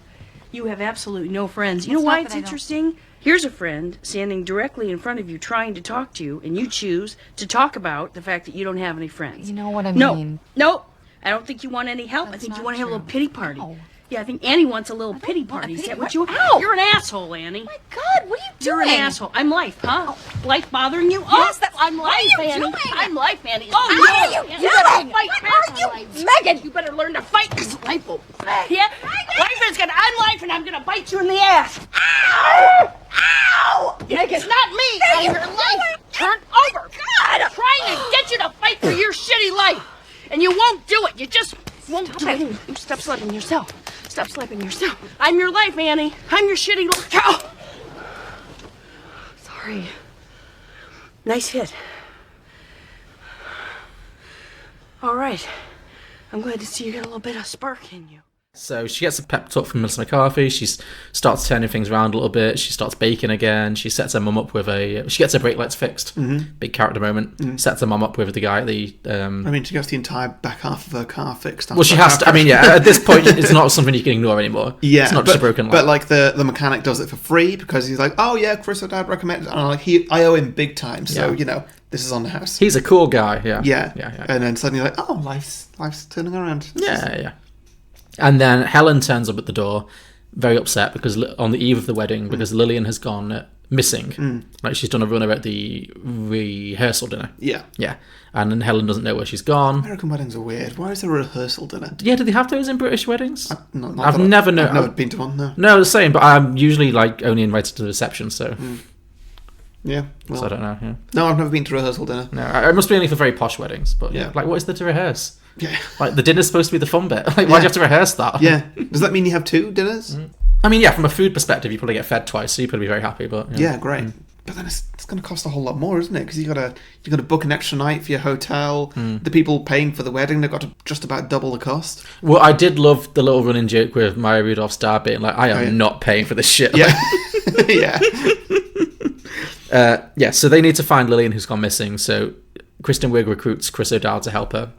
absolutely no friends. You know why it's interesting? Here's a friend standing directly in front of you trying to talk to you, and you choose to talk about the fact that you don't have any friends. You know what I mean? No. I don't think you want any help. I think you want to have a little pity party. No. Yeah, I think Annie wants a little pity party. Is that what you want? Ow! You're an asshole, Annie. Oh my God, what are you doing? You're an asshole. I'm life, huh? Life bothering you? Yes, I'm life, what are you Annie. doing? I'm life, Annie. Oh, what are you doing? You better fight What back, are you, life. Megan? You better learn to fight because life will. Yeah? Life is gonna. I'm life, and I'm gonna bite you in the ass. Ow! Ow! It's not me. I'm your life. Turn over. God, I'm trying to get you to fight for your shitty life, and you won't do it. You just won't do it. You stop slapping yourself. Stop slapping yourself. I'm your life, Annie. I'm your shitty life. Ow! Sorry. Nice hit. All right. I'm glad to see you got a little bit of spark in you. So she gets a pep talk from Melissa McCarthy. She starts turning things around a little bit. She starts baking again. She sets her mum up with she gets her brake lights fixed. Big character moment. Sets her mum up with the guy at the... I mean, she gets the entire back half of her car fixed. Well, she has to... I mean, yeah, at this point, it's not something you can ignore anymore. Yeah. It's not just a broken light. But, the mechanic does it for free because he's like, oh, yeah, Chris O'Dowd recommended it. And I owe him big time, so, this is on the house. He's a cool guy, yeah. Yeah. And then suddenly oh, life's turning around. Yeah. And then Helen turns up at the door, very upset because on the eve of the wedding, because Lillian has gone missing. Like she's done a runner at the rehearsal dinner. Yeah. Yeah. And then Helen doesn't know where she's gone. American weddings are weird. Why is there a rehearsal dinner? Yeah, do they have those in British weddings? I've never never been to one, no. No, the same, but I'm usually like only invited to the reception, so... Yeah. Well, so I don't know, yeah. No, I've never been to a rehearsal dinner. No, it must be only for very posh weddings, but Yeah. like what is there to rehearse? Yeah. Like the dinner's supposed to be the fun bit. Like why do you have to rehearse that? Yeah. Does that mean you have 2 dinners? I mean, yeah, from a food perspective, you probably get fed twice, so you probably be very happy, but... Yeah, great. But then it's going to cost a whole lot more, isn't it? Because you got to book an extra night for your hotel. The people paying for the wedding, they've got to just about double the cost. Well, I did love the little running joke with Maya Rudolph's dad being like, I am not paying for this shit. Yeah. Yeah. So they need to find Lillian, who's gone missing. So Kristen Wiig recruits Chris O'Dowd to help her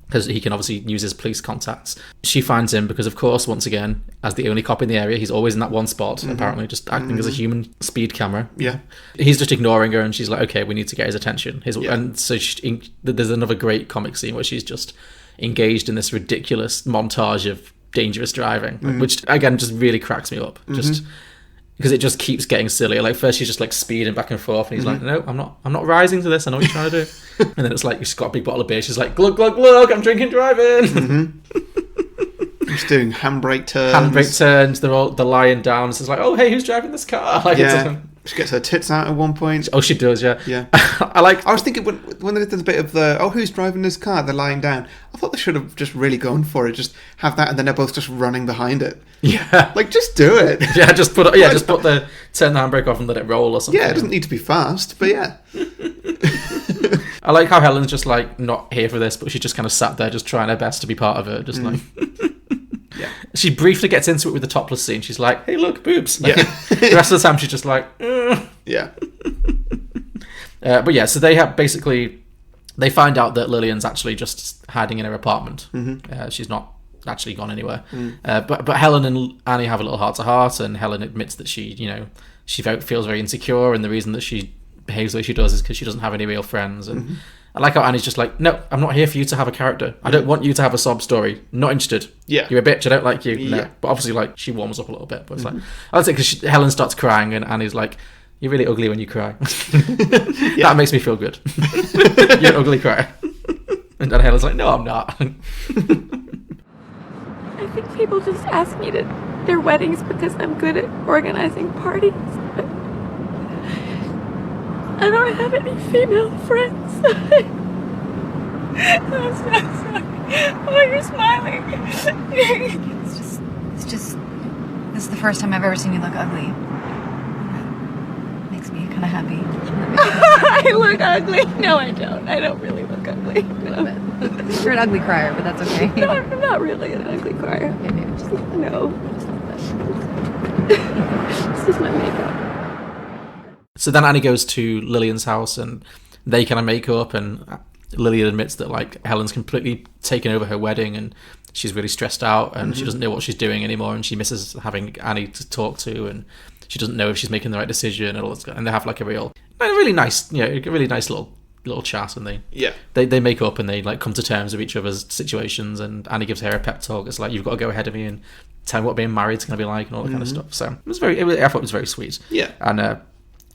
because he can obviously use his police contacts. She finds him because, of course, once again, as the only cop in the area, he's always in that one spot, apparently, just acting as a human speed camera. Yeah. He's just ignoring her, and she's like, okay, we need to get his attention. And so there's another great comic scene where she's just engaged in this ridiculous montage of dangerous driving, which, again, just really cracks me up. Just... because it just keeps getting sillier. Like first she's just like speeding back and forth, and he's like, "No, I'm not rising to this. I know what you're trying to do." And then it's like she's got a big bottle of beer. She's like, "Glug glug glug! I'm drinking driving." Just doing handbrake turns. They're lying down. So it's like, "Oh hey, who's driving this car?" Like, she gets her tits out at one point. Oh, she does, yeah. Yeah. I was thinking when they did the bit of the who's driving this car? They're lying down. I thought they should have just really gone for it. Just have that, and then they're both just running behind it. Yeah. Like just do it. Yeah, turn the handbrake off and let it roll or something. Yeah, it doesn't need to be fast, but yeah. I like how Helen's just like not here for this, but she just kind of sat there, just trying her best to be part of it, just like. Yeah. She briefly gets into it with the topless scene. She's like, "Hey, look, boobs." Yeah. The rest of the time, she's just like, Yeah. But yeah, so they find out that Lillian's actually just hiding in her apartment. She's not actually gone anywhere. But Helen and Annie have a little heart-to-heart, and Helen admits that she feels very insecure, and the reason that she behaves the way she does is because she doesn't have any real friends. And I like how Annie's just like, "No, I'm not here for you to have a character. I don't want you to have a sob story. Not interested. Yeah. You're a bitch. I don't like you." Yeah. No. But obviously, like, she warms up a little bit. But it's like, I like it because Helen starts crying, and Annie's like, "You're really ugly when you cry." That makes me feel good. You're an ugly crier. And then Helen's like, "No, I'm not." I think people just ask me to their weddings because I'm good at organizing parties, but I don't have any female friends. I'm so sorry. Oh, you're smiling. It's just, this is the first time I've ever seen you look ugly. Makes me kind of happy. I look ugly. No, I don't. I don't really look ugly. No. You're an ugly crier, but that's okay. No, I'm not really an ugly crier. Okay, maybe just a little bit. No. This is my makeup. So then Annie goes to Lillian's house, and they kind of make up, and Lillian admits that like Helen's completely taken over her wedding, and she's really stressed out, and she doesn't know what she's doing anymore, and she misses having Annie to talk to, and she doesn't know if she's making the right decision, and all this. And they have like a really nice little chat, and they make up, and they like come to terms with each other's situations, and Annie gives her a pep talk. It's like, "You've got to go ahead of me and tell me what being married's going to be like," and all that kind of stuff. So I thought it was very sweet. Yeah. And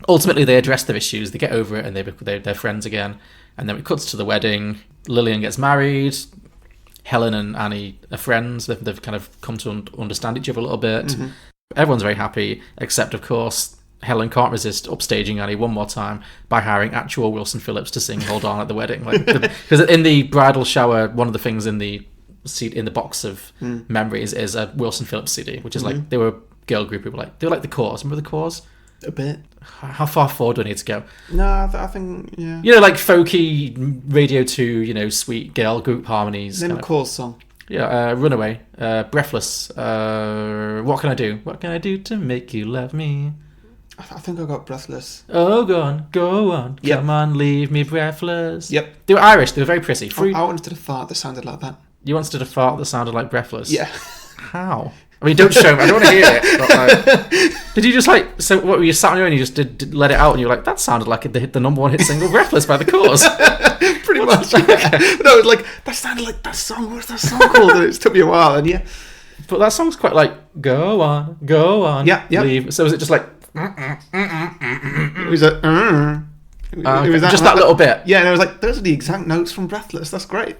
ultimately they address their issues, they get over it, and they're friends again. And then it cuts to the wedding. Lillian gets married. Helen and Annie are friends. They've kind of come to understand each other a little bit. Everyone's very happy, except of course Helen can't resist upstaging Annie one more time by hiring actual Wilson Phillips to sing "Hold On" at the wedding. Because in the bridal shower, one of the things in the box of memories is a Wilson Phillips CD, which is like, they were a girl group who were like the Cause. Remember the Cause? A bit. How far forward do I need to go? No, I think, yeah. You know, like folky Radio 2, sweet girl group harmonies. Name a Cause song. Yeah, Runaway, Breathless, What Can I Do? What can I do to make you love me? I think I got Breathless. Oh, go on, Yep. come on, leave me breathless. Yep. They were Irish, they were very pretty. I wanted a fart that sounded like that. You wanted a fart that sounded like Breathless? Yeah. How? I mean, don't show me. I don't want to hear it. But, did you just so what were you sat on your own and you just did let it out, and you were like, that sounded like the number one hit single Breathless by The Cause? Pretty much, yeah. No, it was like, that sounded like that song. What's that song called? And it took me a while, and yeah. But that song's quite like, go on, yeah. leave. So was it just like... was a. It was just that little bit. Yeah, and I was like, those are the exact notes from Breathless. That's great.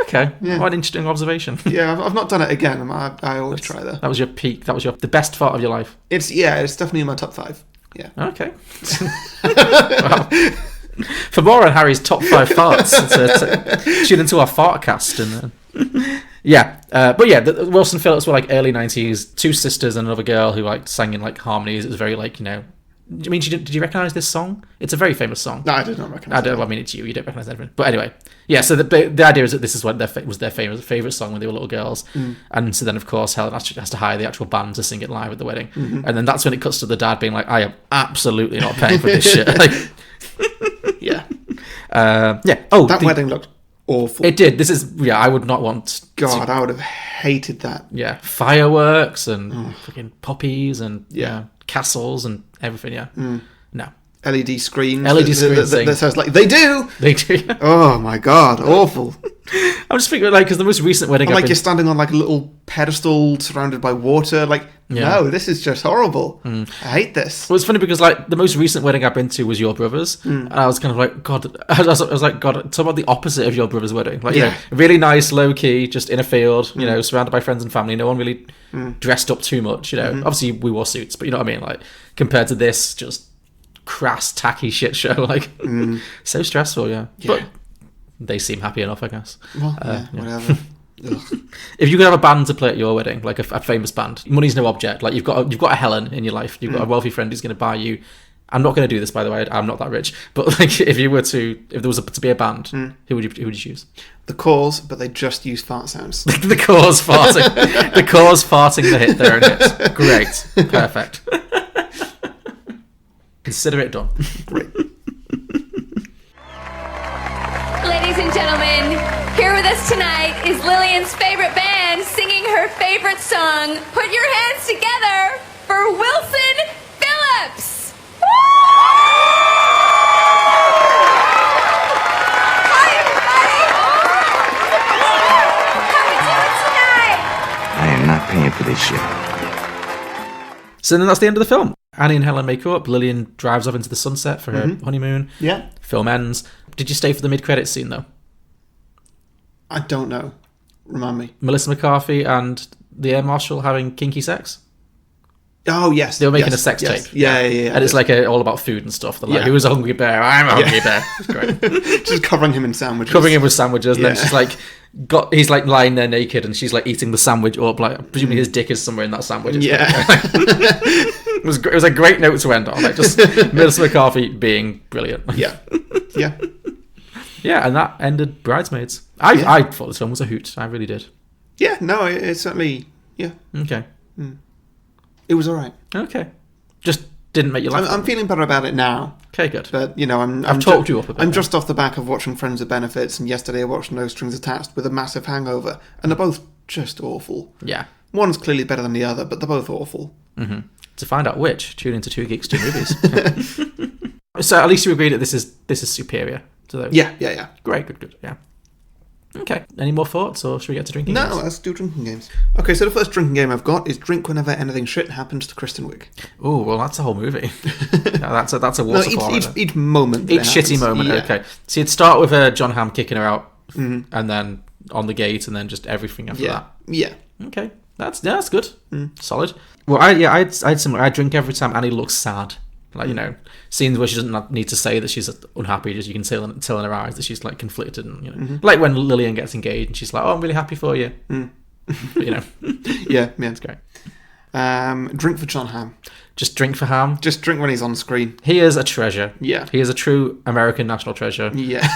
Okay, Yeah. what an interesting observation. Yeah, I've not done it again. I always try that. That was your peak. That was the best part of your life. It's definitely in my top 5. Yeah. Okay. Wow. For more on Harry's top 5 farts, tune into our fartcast. But yeah, the Wilson Phillips were like early 90s, 2 sisters and another girl who like sang in like harmonies. It was very like, I mean, did you recognise this song? It's a very famous song. No, I did not recognise it. I mean, it's you. You don't recognise anything. But anyway, yeah, so the idea is that this is what was their favourite song when they were little girls. And so then, of course, Helen has to hire the actual band to sing it live at the wedding. And then that's when it cuts to the dad being like, I am absolutely not paying for this shit. Like, yeah. That wedding looked awful. It did. I would not want... God, I would have hated that. Yeah, fireworks and fucking poppies and castles and everything, No. LED screens. That says like, they do! They do. Oh my God, awful. I'm just thinking, like, because the most recent wedding... You're standing on like a little pedestal surrounded by water. Like, no, this is just horrible. I hate this. Well, it's funny because like the most recent wedding I've been to was your brother's, and I was kind of like, God, I was like, God, talk about the opposite of your brother's wedding. Like, really nice, low key, just in a field, surrounded by friends and family. No one really dressed up too much. Obviously we wore suits, but you know what I mean. Like compared to this, just crass, tacky shit show. Like so stressful. Yeah, but they seem happy enough, I guess. Well, whatever. If you could have a band to play at your wedding, like a famous band, money's no object. Like you've got a Helen in your life, you've got a wealthy friend who's going to buy you. I'm not going to do this, by the way. I'm not that rich. But like, if there was to be a band, who would you choose? The Cause, but they just use fart sounds. The Cause farting. The Cause farting the hit there and hits. Great, perfect. Consider it done. Great. Ladies and gentlemen, here with us tonight is Lillian's favorite band singing her favorite song. Put your hands together for Wilson Phillips. Hi, everybody. How we doing tonight? I am not paying for this shit. So then that's the end of the film. Annie and Helen make up. Lillian drives off into the sunset for her honeymoon. Yeah. Film ends. Did you stay for the mid-credits scene, though? I don't know. Remind me. Melissa McCarthy and the air marshal having kinky sex? Oh, yes. They were making a sex tape. Yeah. And it's like all about food and stuff. They're like, who's a hungry bear? I'm a hungry bear. It's great. Just covering him in sandwiches. Covering him with sandwiches. And then she's like, he's like lying there naked and she's like eating the sandwich up. Like, presumably his dick is somewhere in that sandwich. It was a great note to end on. Like, just Melissa McCarthy being brilliant. Yeah. Yeah, and that ended Bridesmaids. I thought this film was a hoot. I really did. Yeah, no, it certainly... Yeah. Okay. It was all right. Okay. Just didn't make you laugh. I'm feeling better about it now. Okay, good. But, I've talked you up a bit. I'm just off the back of watching Friends with Benefits, and yesterday I watched No Strings Attached with a massive hangover, and they're both just awful. Yeah. One's clearly better than the other, but they're both awful. Mm-hmm. To find out which, tune into 2 Geeks, 2 Movies. So at least you agree that this is superior to those? Yeah. Great, good, yeah. Okay. Any more thoughts, or should we get to drinking games? No, let's do drinking games. Okay, so the first drinking game I've got is drink whenever anything shit happens to Kristen Wiig. Oh, well, that's a whole movie. That's a waterfall. No, each moment. Each shitty moment, okay. So you'd start with John Hamm kicking her out, and then on the gate, and then just everything after that. Yeah. Okay. That's good. Solid. Well, I'd similar. I drink every time Annie looks sad. Like, scenes where she doesn't need to say that she's unhappy, just you can tell in her eyes that she's like conflicted, and like when Lillian gets engaged and she's like, "Oh, I'm really happy for you." But, yeah, it's great. Drink for John Hamm. Just drink for Hamm. Just drink when he's on screen. He is a treasure. Yeah, he is a true American national treasure. Yeah.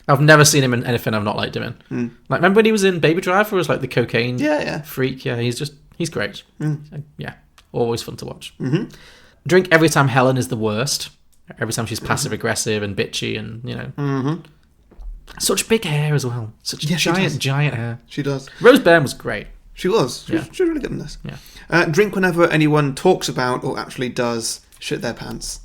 I've never seen him in anything I've not liked him in. Like, remember when he was in Baby Driver as like the cocaine freak? Yeah, he's great. Yeah, always fun to watch. Drink every time Helen is the worst. Every time she's passive aggressive and bitchy, and such big hair as well. Such giant hair. She does. Rose Byrne was great. She was. She was really good in this. Yeah. Drink whenever anyone talks about or actually does shit their pants.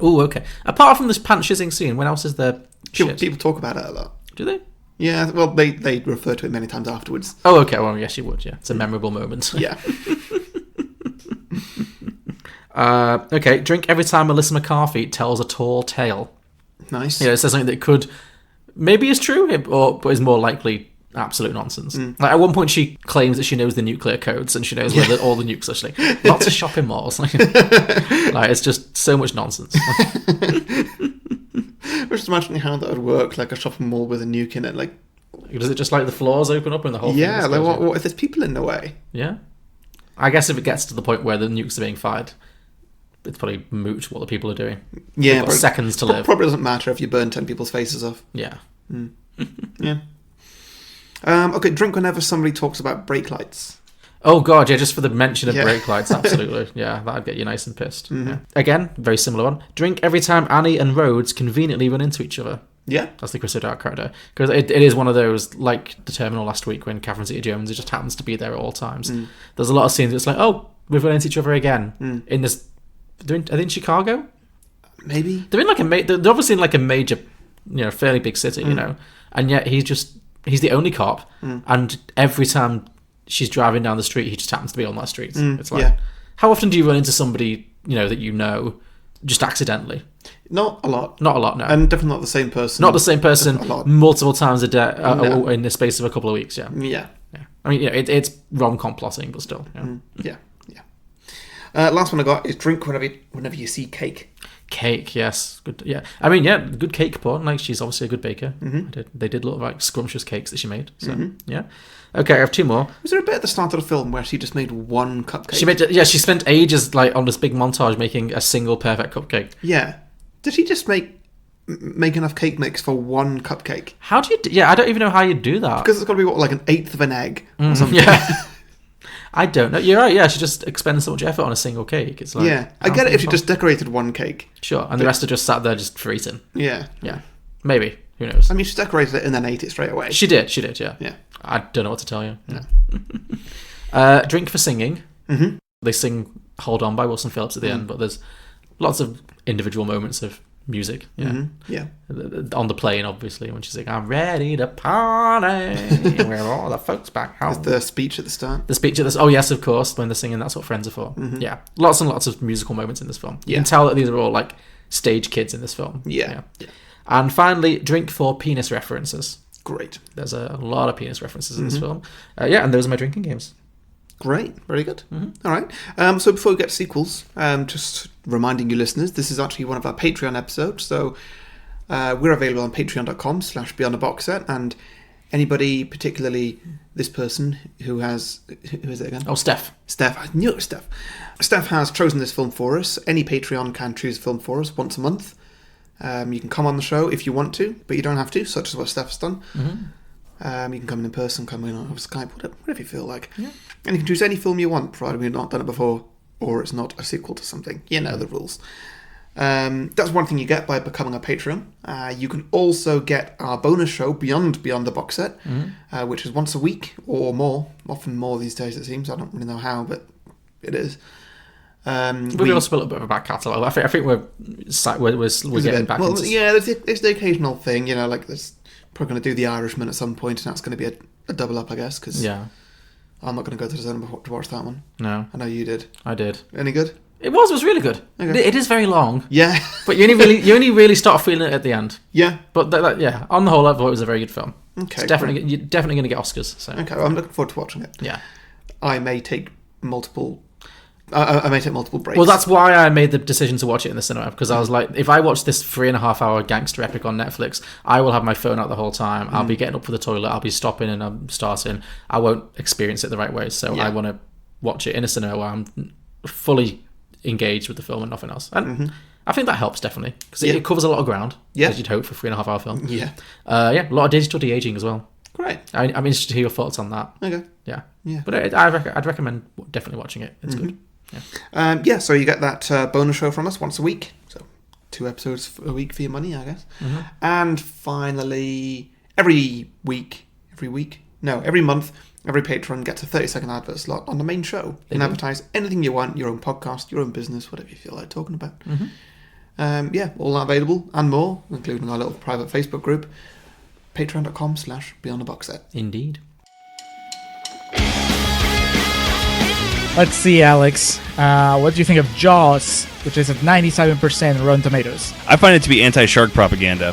Oh, okay. Apart from this pants shizzing scene, when else is there shit? People talk about it a lot. Do they? Yeah. Well, they refer to it many times afterwards. Oh, okay. Well, yes, you would. Yeah, it's a memorable moment. Yeah. Okay, drink every time Melissa McCarthy tells a tall tale. Nice. It says something that could maybe is true, but is more likely absolute nonsense. Like, at one point, she claims that she knows the nuclear codes and she knows where all the nukes are. Like, lots of shopping malls. Like, it's just so much nonsense. Just imagining how that would work, like a shopping mall with a nuke in it. Like, does it just like the floors open up and the whole thing? Yeah, like what if there's people in the way? Yeah. I guess if it gets to the point where the nukes are being fired, it's probably moot what the people are doing. Yeah, but seconds to live. Probably doesn't matter if you burn 10 people's faces off. Yeah. Yeah. Okay, drink whenever somebody talks about brake lights. Oh god, yeah, just for the mention of brake lights, absolutely. Yeah, that'd get you nice and pissed. Yeah. Again, very similar one. Drink every time Annie and Rhodes conveniently run into each other. Yeah. That's the Chris O'Dowd character. Because it is one of those, like The Terminal last week when Catherine Zeta-Jones, it just happens to be there at all times. There's a lot of scenes where it's like, oh, we've run into each other again. In this... Are they in Chicago? Maybe. They're in like they're obviously in like a major, fairly big city, and yet he's the only cop, and every time she's driving down the street, he just happens to be on that street. It's like, how often do you run into somebody that you know just accidentally? Not a lot. Not a lot, no. And definitely not the same person. Not the same person multiple times a day No. in the space of a couple of weeks. Yeah. I mean, it's rom-com plotting, but still. Yeah. Last one I got is drink whenever you see cake. Cake, yes, good. Yeah, I mean, good cake porn. Like, she's obviously a good baker. They did look like scrumptious cakes that she made. So yeah. Okay, I have two more. Was there a bit at the start of the film where she just made one cupcake? She spent ages like on this big montage making a single perfect cupcake. Yeah. Did she just make enough cake mix for one cupcake? How do you? I don't even know how you do that. Because it's got to be like an eighth of an egg or something. Yeah. I don't know. You're right. Yeah, she just expends so much effort on a single cake. It's like, I get it if she just decorated one cake. Sure, and the rest are just sat there just for eating. Yeah. Maybe. Who knows? I mean, she decorated it and then ate it straight away. She did. Yeah. Yeah. I don't know what to tell you. No. Drink for singing. They sing "Hold On" by Wilson Phillips at the end, but there's lots of individual moments of music. Yeah. On the plane, obviously, when she's like, "I'm ready to party," where all the folks back home. There's the speech at the start. Oh yes, of course, when they're singing "That's What Friends Are For." Yeah, lots and lots of musical moments in this film. You can tell that these are all like stage kids in this film. Yeah. And finally, drink for penis references. Great. There's a lot of penis references in this film. And those are my drinking games. Great, very good. All right. So before we get to sequels, just reminding you listeners, this is actually one of our Patreon episodes. So we're available on patreon.com/beyondtheboxset, and anybody, particularly this person who is it again? Oh, Steph. I knew it was Steph. Steph has chosen this film for us. Any Patreon can choose a film for us once a month. You can come on the show if you want to, but you don't have to, such as what Steph's done. You can come in person, come in over Skype, whatever you feel like. Yeah. And you can choose any film you want, provided we've not done it before, or it's not a sequel to something. You know the rules. That's one thing you get by becoming a Patreon. You can also get our bonus show, Beyond the Box Set, which is once a week or more. Often more these days, it seems. I don't really know how, but it is. We've also built a bit of a back catalogue. I think we're getting back into... Yeah, there's the occasional thing, like there's probably going to do The Irishman at some point, and that's going to be a double up, I guess, because I'm not going to go to the cinema to watch that one. No. I know you did. I did. Any good? It was really good. Okay. It is very long. Yeah. But you only really start feeling it at the end. Yeah. But on the whole, I thought it was a very good film. Okay. You're definitely going to get Oscars. So. Okay, well, I'm looking forward to watching it. Yeah. I may take multiple breaks. Well, that's why I made the decision to watch it in the cinema, because I was like, if I watch this 3.5-hour gangster epic on Netflix, I will have my phone out the whole time. I'll be getting up for the toilet. I'll be stopping and I'm starting. I won't experience it the right way. So I want to watch it in a cinema where I'm fully engaged with the film and nothing else. And I think that helps definitely, because it covers a lot of ground, as you'd hope for a 3.5-hour film. Yeah. A lot of digital de-aging as well. Great. I'm interested to hear your thoughts on that. Okay. Yeah. Yeah. But I'd recommend definitely watching it. It's good. Yeah. So you get that bonus show from us once a week. So 2 episodes a week for your money, I guess. And finally, every month, every patron gets a 30-second advert slot on the main show. You can advertise anything you want, your own podcast, your own business, whatever you feel like talking about. All that available and more, including our little private Facebook group, patreon.com/beyondtheboxset. Indeed. Let's see, Alex. What do you think of Jaws, which is at 97% Rotten Tomatoes? I find it to be anti-shark propaganda.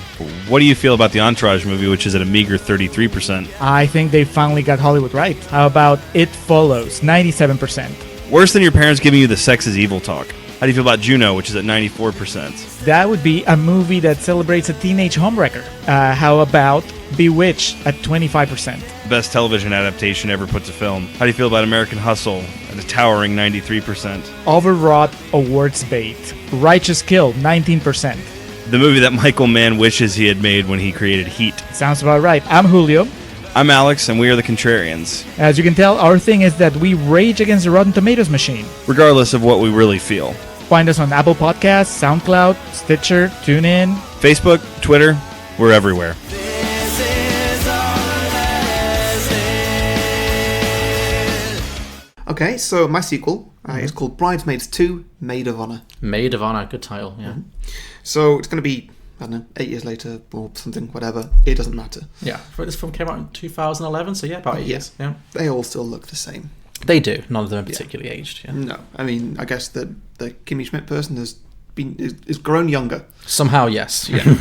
What do you feel about the Entourage movie, which is at a meager 33%? I think they finally got Hollywood right. How about It Follows, 97%? Worse than your parents giving you the sex is evil talk. How do you feel about Juno, which is at 94%? That would be a movie that celebrates a teenage homewrecker. How about Bewitched at 25%? Best television adaptation ever put to film. How do you feel about American Hustle at a towering 93%? Overwrought awards bait. Righteous Kill, 19%. The movie that Michael Mann wishes he had made when he created Heat. Sounds about right. I'm Julio. I'm Alex, and we are the Contrarians. As you can tell, our thing is that we rage against the Rotten Tomatoes machine. Regardless of what we really feel. Find us on Apple Podcasts, SoundCloud, Stitcher, TuneIn, Facebook, Twitter, we're everywhere. Okay, so my sequel is called Bridesmaids 2, Maid of Honor. Maid of Honor, good title, yeah. So it's going to be, I don't know, 8 years later or something, whatever. It doesn't matter. Yeah, this film came out in 2011, so yeah, about 8 years. Yeah. They all still look the same. They do. None of them are particularly aged. Yeah. No, I mean, I guess the Kimmy Schmidt person is grown younger. Somehow, yes. Yeah.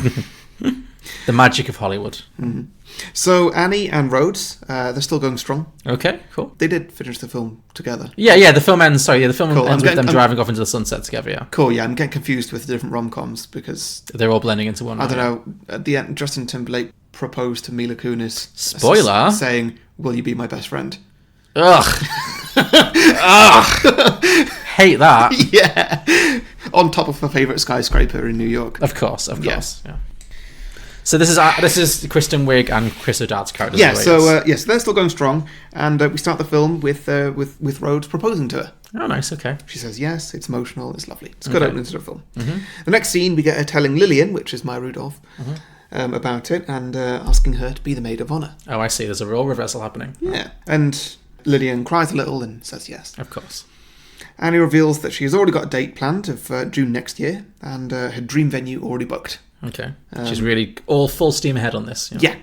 The magic of Hollywood. Mm-hmm. So Annie and Rhodes, they're still going strong. Okay, cool. They did finish the film together. Yeah. The film ends. Sorry, the film ends with them driving off into the sunset together. Yeah. Cool. Yeah, I'm getting confused with the different rom-coms because they're all blending into one. I don't know. At the end, Justin Timberlake proposed to Mila Kunis. Spoiler. Saying, "Will you be my best friend?" Ugh. Ugh. Hate that. Yeah. On top of my favourite skyscraper in New York. Of course. Yeah. So this is Kristen Wiig and Chris O'Dowd's characters. Yeah. So they're still going strong, and we start the film with Rhodes proposing to her. Oh, nice. Okay. She says yes. It's emotional. It's lovely. It's a good opening to the film. Mm-hmm. The next scene, we get her telling Lillian, which is Maya Rudolph, about it, and asking her to be the maid of honor. Oh, I see. There's a role reversal happening. Yeah, and Lillian cries a little and says yes. Of course. Annie reveals that she has already got a date planned of June next year, and her dream venue already booked. Okay. She's really all full steam ahead on this. Yeah.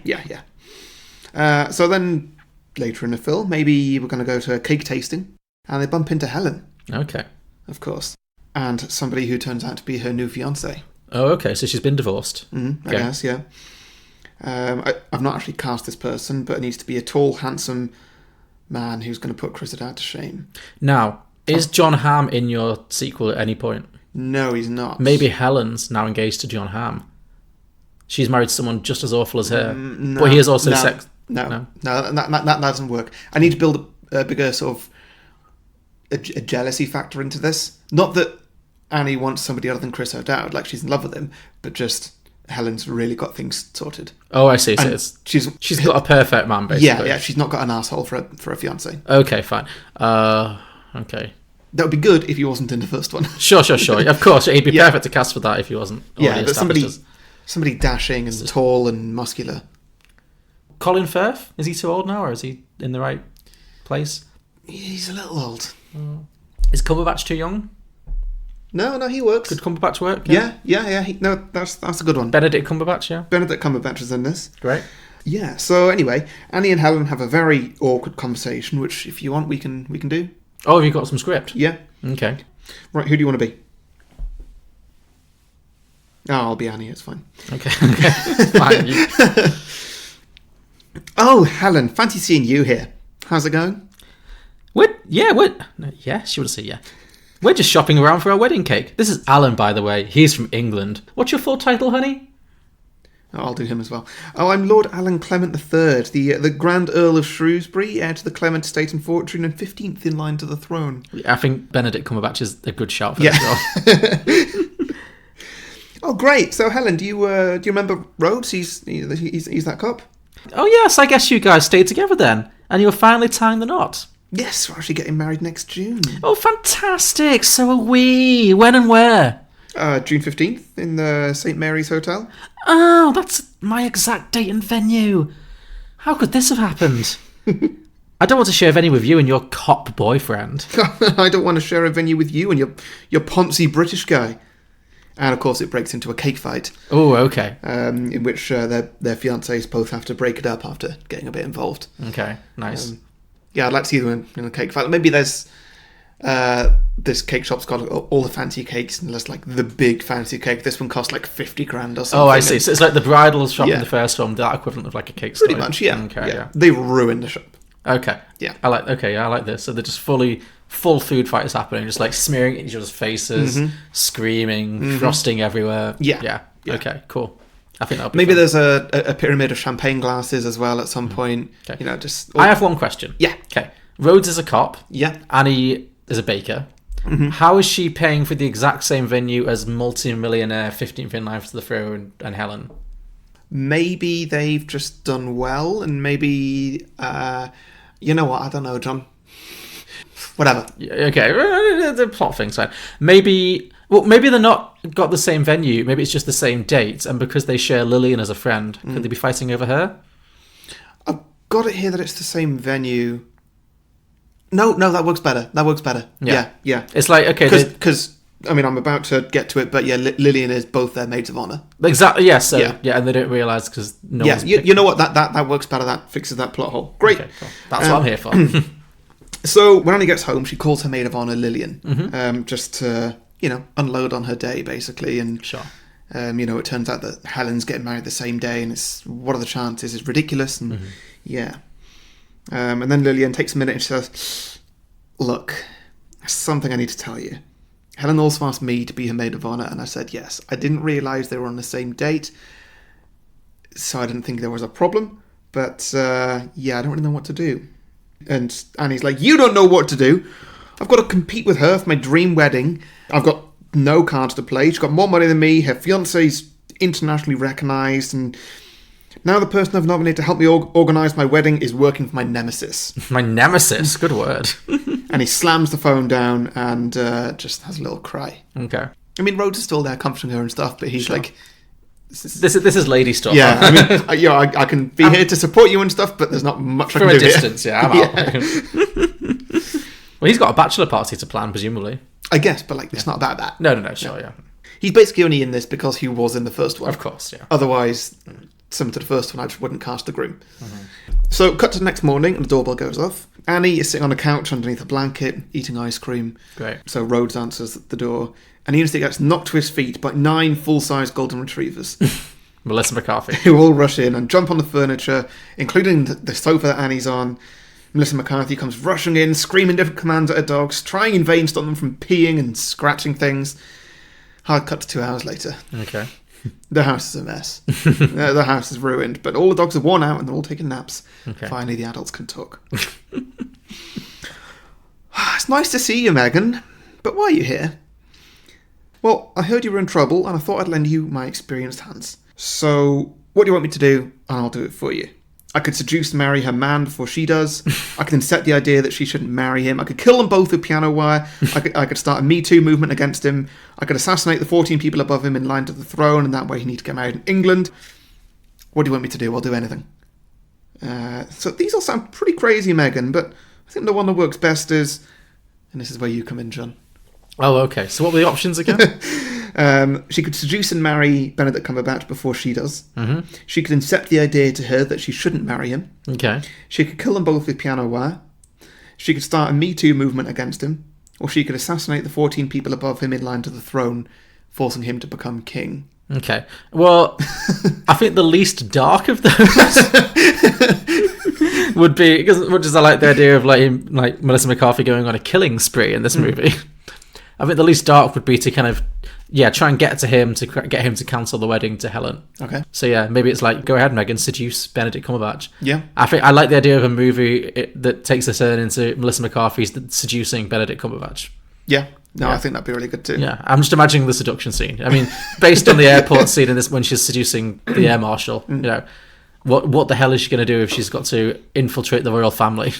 So then, later in the film, maybe we're going to go to a cake tasting, and they bump into Helen. Okay. Of course. And somebody who turns out to be her new fiancé. Oh, okay. So she's been divorced. I guess, yeah. I've not actually cast this person, but it needs to be a tall, handsome man who's going to put Chris O'Dowd to shame. Now, is John Hamm in your sequel at any point? No, he's not. Maybe Helen's now engaged to John Hamm. She's married to someone just as awful as her. No, but he is also sex. No, that doesn't work. I need to build a bigger sort of a jealousy factor into this. Not that Annie wants somebody other than Chris O'Dowd, like she's in love with him, but just Helen's really got things sorted. Oh, I see. So she's got a perfect man, basically. Yeah. She's not got an asshole for a fiance. Okay, fine. Okay. That would be good if he wasn't in the first one. Sure. Of course, he'd be perfect to cast for that if he wasn't. Yeah, but somebody dashing and tall and muscular. Colin Firth, is he too old now, or is he in the right place? He's a little old. Is Cumberbatch too young? No, he works. Could Cumberbatch work? Yeah. That's a good one. Benedict Cumberbatch, yeah. Benedict Cumberbatch is in this. Great. Yeah. So anyway, Annie and Helen have a very awkward conversation, which, if you want, we can do. Oh, have you got some script? Yeah. Okay. Right. Who do you want to be? Oh, I'll be Annie. It's fine. Okay. Fine. Oh, Helen, fancy seeing you here. How's it going? Yeah, she would say yeah. We're just shopping around for our wedding cake. This is Alan, by the way. He's from England. What's your full title, honey? Oh, I'll do him as well. Oh, I'm Lord Alan Clement III, the Grand Earl of Shrewsbury, heir to the Clement estate and fortune, and 15th in line to the throne. I think Benedict Cumberbatch is a good shout for this role. Oh, great. So, Helen, do you remember Rhodes? He's that cop? Oh, yes. I guess you guys stayed together then, and you were finally tying the knot. Yes, we're actually getting married next June. Oh, fantastic. So are we. When and where? June 15th in the St. Mary's Hotel. Oh, that's my exact date and venue. How could this have happened? I don't want to share a venue with you and your cop boyfriend. I don't want to share a venue with you and your poncy British guy. And of course, it breaks into a cake fight. Oh, okay. In which their fiancés both have to break it up after getting a bit involved. Okay, nice. Yeah, I'd like to see them in a cake fight. Maybe there's this cake shop's got all the fancy cakes, and there's like the big fancy cake. This one costs like 50 grand or something. Oh, I see. So it's like the bridal shop Yeah. in the first film, that equivalent of like a cake store. Pretty much, yeah. Okay, yeah. They ruined the shop. Okay. Yeah. I like this. So they're just full food fight is happening, just like smearing each other's faces, screaming, frosting everywhere. Yeah. Okay, cool. I think that'll be Maybe fun. there's a pyramid of champagne glasses as well at some point. Okay. You know, just... I have one question. Yeah. Okay. Rhodes is a cop. Yeah. Annie is a baker. How is she paying for the exact same venue as multi-millionaire 15th in line to the throne and Helen? Maybe they've just done well, and maybe... you know what? I don't know, John. Whatever. Okay. The plot thing's fine. Maybe they're not got the same venue. Maybe it's just the same date, and because they share Lillian as a friend, could they be fighting over her? I've got it here that it's the same venue. No, that works better. Yeah. It's like, okay... Because, I mean, I'm about to get to it, but yeah, Lillian is both their maids of honour. Exactly, yeah, so... Yeah, and they don't realise because no one's... You know what? That works better. That fixes that plot hole. Great. Okay, cool. That's what I'm here for. So, when Annie gets home, she calls her maid of honour Lillian, just to, unload on her day, basically. And, sure. It turns out that Helen's getting married the same day, and it's, what are the chances? It's ridiculous, and yeah. And then Lillian takes a minute and she says, look, there's something I need to tell you. Helen also asked me to be her maid of honour, and I said yes. I didn't realise they were on the same date, so I didn't think there was a problem. But, I don't really know what to do. And Annie's like, you don't know what to do. I've got to compete with her for my dream wedding. I've got no cards to play. She's got more money than me. Her fiancé's internationally recognised, and now the person I've nominated to help me organise my wedding is working for my nemesis. My nemesis? Good word. And he slams the phone down and just has a little cry. Okay. I mean, Rhodes is still there comforting her and stuff, but he's like... This is lady stuff. Yeah, I mean, I can be here to support you and stuff, but there's not much I can do from a distance, here. I'm out. Well, he's got a bachelor party to plan, presumably. I guess, but it's not about that. No, sure, yeah. He's basically only in this because he was in the first one. Of course, yeah. Otherwise, similar to the first one, I just wouldn't cast the groom. So, cut to the next morning, and the doorbell goes off. Annie is sitting on a couch underneath a blanket, eating ice cream. Great. So Rhodes answers the door, and he instantly gets knocked to his feet by 9 full-size golden retrievers. Melissa McCarthy. Who all rush in and jump on the furniture, including the sofa that Annie's on. Melissa McCarthy comes rushing in, screaming different commands at her dogs, trying in vain to stop them from peeing and scratching things. Hard cut to 2 hours later. Okay. The house is a mess. The house is ruined, but all the dogs are worn out and they're all taking naps. Okay. Finally, the adults can talk. It's nice to see you, Megan. But why are you here? Well, I heard you were in trouble and I thought I'd lend you my experienced hands. So, what do you want me to do? And I'll do it for you. I could seduce and marry her man before she does. I could incite the idea that she shouldn't marry him. I could kill them both with piano wire. I could start a Me Too movement against him. I could assassinate the 14 people above him in line to the throne, and that way he needs to get married in England. What do you want me to do? I'll do anything. So these all sound pretty crazy, Megan, but I think the one that works best is... And this is where you come in, John. Oh, okay. So what were the options again? She could seduce and marry Benedict Cumberbatch before she does. Mm-hmm. She could incite the idea to her that she shouldn't marry him. Okay. She could kill them both with piano wire. She could start a Me Too movement against him. Or she could assassinate the 14 people above him in line to the throne, forcing him to become king. Okay. Well, I think the least dark of those would be, because much as I like the idea of like Melissa McCarthy going on a killing spree in this movie, I think the least dark would be to kind of try and get him to cancel the wedding to Helen. Okay. So maybe it's like, go ahead, Megan, seduce Benedict Cumberbatch. Yeah. I think I like the idea of a movie that takes a turn into Melissa McCarthy's seducing Benedict Cumberbatch. Yeah. No, I think that'd be really good too. Yeah, I'm just imagining the seduction scene. I mean, based on the airport scene in this, when she's seducing the air marshal, what the hell is she going to do if she's got to infiltrate the royal family?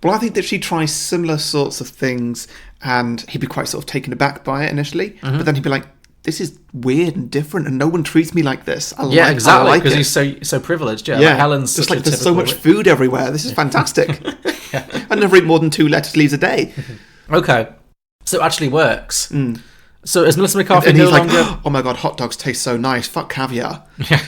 Well, I think that she tries similar sorts of things, and he'd be quite sort of taken aback by it initially, but then he'd be like, this is weird and different, and no one treats me like this. Exactly, because he's so privileged. Yeah, like Helen's just like there's so much food everywhere. This is fantastic. I never eat more than 2 lettuce leaves a day. Okay, so it actually works. So is Melissa McCarthy and no he's longer... like, oh my god, hot dogs taste so nice. Fuck caviar. Yeah.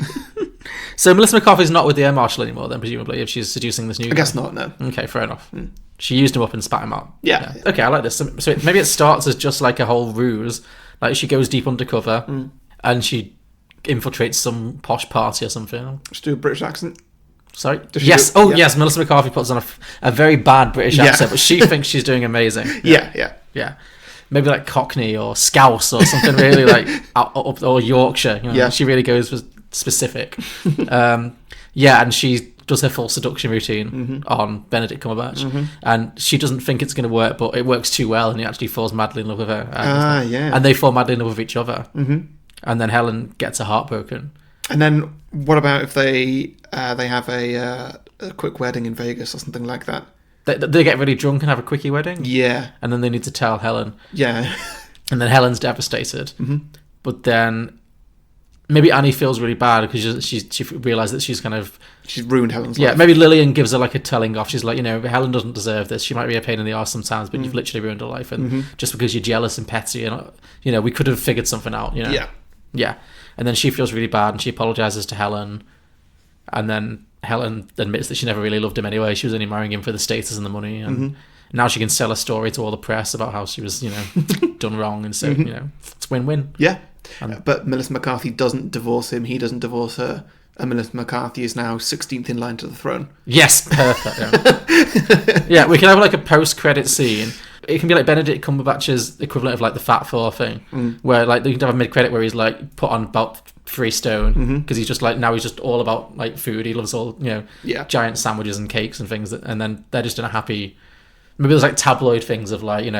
So Melissa McCarthy's not with the Air Marshal anymore, then, presumably, if she's seducing this new guy? I guess not, no. Okay, fair enough. She used him up and spat him out. Yeah. Okay, I like this. So maybe it starts as just like a whole ruse. Like she goes deep undercover and she infiltrates some posh party or something. Just do a British accent. Sorry? Yes. Do, yes. Melissa McCarthy puts on a very bad British accent, but she thinks she's doing amazing. Yeah. Maybe like Cockney or Scouse or something really like up or Yorkshire. You know? She really goes for specific. And she does her full seduction routine on Benedict Cumberbatch, and she doesn't think it's going to work, but it works too well, and he actually falls madly in love with her. And they fall madly in love with each other. And then Helen gets her heart broken. And then what about if they have a quick wedding in Vegas or something like that? They get really drunk and have a quickie wedding? Yeah. And then they need to tell Helen. Yeah. And then Helen's devastated. But then maybe Annie feels really bad because she realised that she's ruined Helen's life. Yeah, maybe Lillian gives her like a telling off. She's like, Helen doesn't deserve this. She might be a pain in the arse sometimes, but you've literally ruined her life. And just because you're jealous and petty, and we could have figured something out. Yeah. And then she feels really bad and she apologises to Helen. And then Helen admits that she never really loved him anyway. She was only marrying him for the status and the money. And now she can sell a story to all the press about how she was, done wrong. And so, it's win-win. Yeah. But Melissa McCarthy doesn't divorce him. He doesn't divorce her. And Melissa McCarthy is now 16th in line to the throne. Yes, perfect. Yeah, we can have like a post-credit scene. It can be like Benedict Cumberbatch's equivalent of like the Fat Four thing, where like you can have a mid-credit where he's like put on about 3 stone because he's just like now he's just all about like food. He loves all giant sandwiches and cakes and things, and then they're just in a happy. Maybe there's like tabloid things of like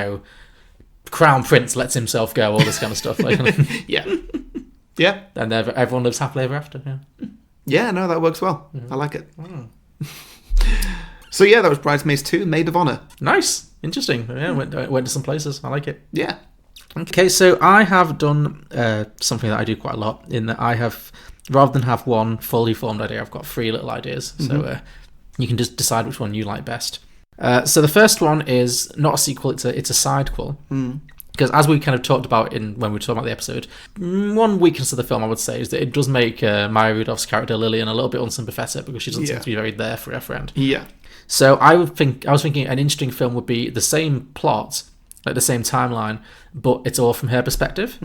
Crown Prince lets himself go, all this kind of stuff. Like yeah, and everyone lives happily ever after. Yeah, no, that works well. I like it. So yeah, that was Bridesmaids 2, Maid of Honor. Nice, interesting. Yeah, went to some places. I like it. Yeah. Okay, so I have done something that I do quite a lot in that I have, rather than have one fully formed idea, I've got 3 little ideas. So you can just decide which one you like best. So the first one is not a sequel; it's a sidequel. Because as we kind of talked about when we were talking about the episode, one weakness of the film I would say is that it does make Maya Rudolph's character Lillian a little bit unsympathetic because she doesn't seem to be very there for her friend. Yeah. So I was thinking an interesting film would be the same plot, like the same timeline, but it's all from her perspective.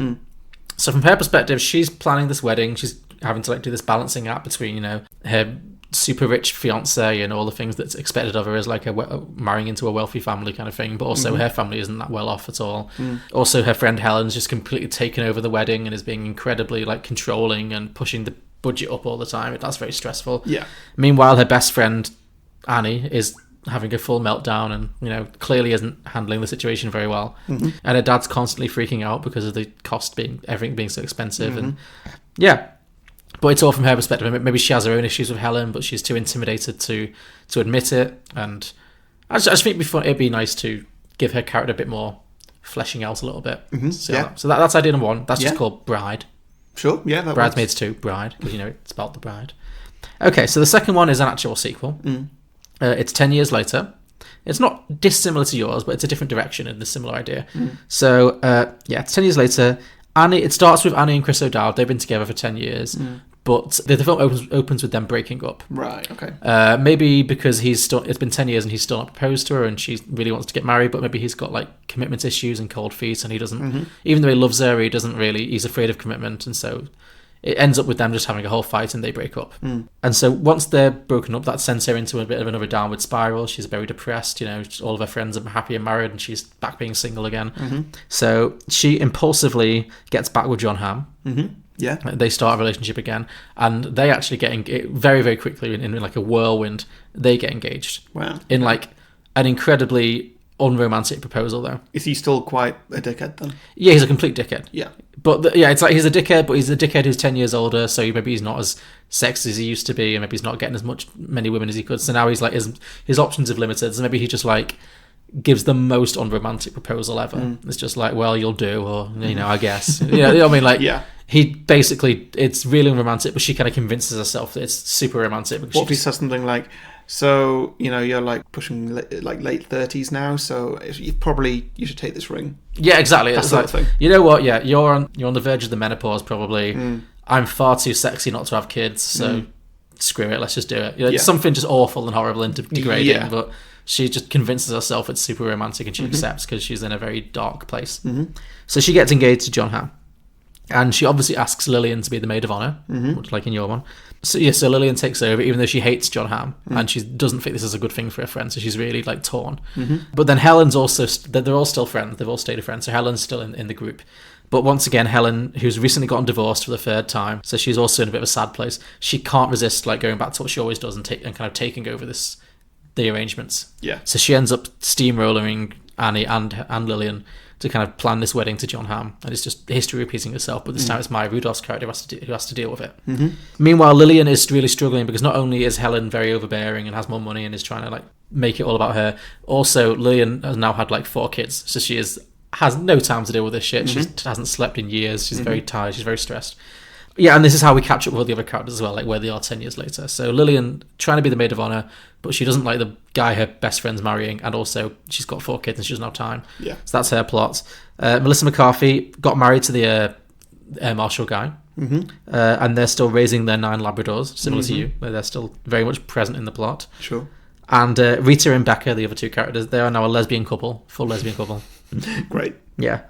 So from her perspective, she's planning this wedding. She's having to like do this balancing act between her super rich fiance and all the things that's expected of her as like marrying into a wealthy family kind of thing, but also her family isn't that well off at all. Also her friend Helen's just completely taken over the wedding and is being incredibly like controlling and pushing the budget up all the time. That's very stressful. Yeah. Meanwhile, her best friend Annie is having a full meltdown and clearly isn't handling the situation very well. And her dad's constantly freaking out because of the cost everything being so expensive. And but it's all from her perspective. Maybe she has her own issues with Helen, but she's too intimidated to admit it. And I just think it'd be nice to give her character a bit more fleshing out a little bit. So that's idea number 1. That's just called Bride. Sure, yeah. That Bridesmaids 2, Bride, because it's about the bride. Okay, so the second one is an actual sequel. It's 10 years later. It's not dissimilar to yours, but it's a different direction and a similar idea. So, it's 10 years later. It starts with Annie and Chris O'Dowd. They've been together for 10 years. But the film opens with them breaking up. Right, okay. Maybe because it's been 10 years and he's still not proposed to her and she really wants to get married, but maybe he's got like commitment issues and cold feet and he doesn't, even though he loves her, he's afraid of commitment. And so it ends up with them just having a whole fight and they break up. And so once they're broken up, that sends her into a bit of another downward spiral. She's very depressed. All of her friends are happy and married and she's back being single again. So she impulsively gets back with John Hamm. Yeah. They start a relationship again and they actually get very, very quickly in like a whirlwind, they get engaged. Wow. In like an incredibly unromantic proposal though. Is he still quite a dickhead then? Yeah, he's a complete dickhead. Yeah. But it's like he's a dickhead, but he's a dickhead who's 10 years older, so maybe he's not as sexy as he used to be, and maybe he's not getting as many women as he could. So now he's like his options have limited. So maybe he just like gives the most unromantic proposal ever. It's just like, well, you'll do, or I guess. You know what I mean? Like, yeah. He basically, it's really unromantic, but she kind of convinces herself that it's super romantic. What if he says something like, so, you're like pushing like late 30s now, so you should take this ring. Yeah, exactly. That's it's the like, thing. You know what? Yeah, you're on the verge of the menopause probably. I'm far too sexy not to have kids, so screw it, let's just do it. It's something just awful and horrible and degrading, but she just convinces herself it's super romantic and she accepts because she's in a very dark place. So she gets engaged to John Hamm. And she obviously asks Lillian to be the maid of honour, much like in your one. So Lillian takes over, even though she hates John Hamm, and she doesn't think this is a good thing for her friend, so she's really, like, torn. But then Helen's also... they're all still friends. They've all stayed friends, so Helen's still in the group. But once again, Helen, who's recently gotten divorced for the third time, so she's also in a bit of a sad place. She can't resist, like, going back to what she always does and kind of taking over the arrangements. Yeah. So she ends up steamrolling Annie and Lillian to kind of plan this wedding to John Hamm, and it's just history repeating itself, but this time it's Maya Rudolph's character who has to deal with it. Meanwhile, Lillian is really struggling because not only is Helen very overbearing and has more money and is trying to, like, make it all about her, also Lillian has now had, like, 4 kids, so she has no time to deal with this shit. She hasn't slept in years, she's very tired, she's very stressed. Yeah, and this is how we catch up with all the other characters as well, like where they are 10 years later. So Lillian trying to be the maid of honour, but she doesn't like the guy her best friend's marrying, and also she's got 4 kids and she doesn't have time. Yeah. So that's her plot. Melissa McCarthy got married to the Air Marshal guy, and they're still raising their 9 Labradors, similar to you, where they're still very much present in the plot. Sure. And Rita and Becca, the other 2 characters, they are now a lesbian couple, full lesbian couple. Great. Yeah.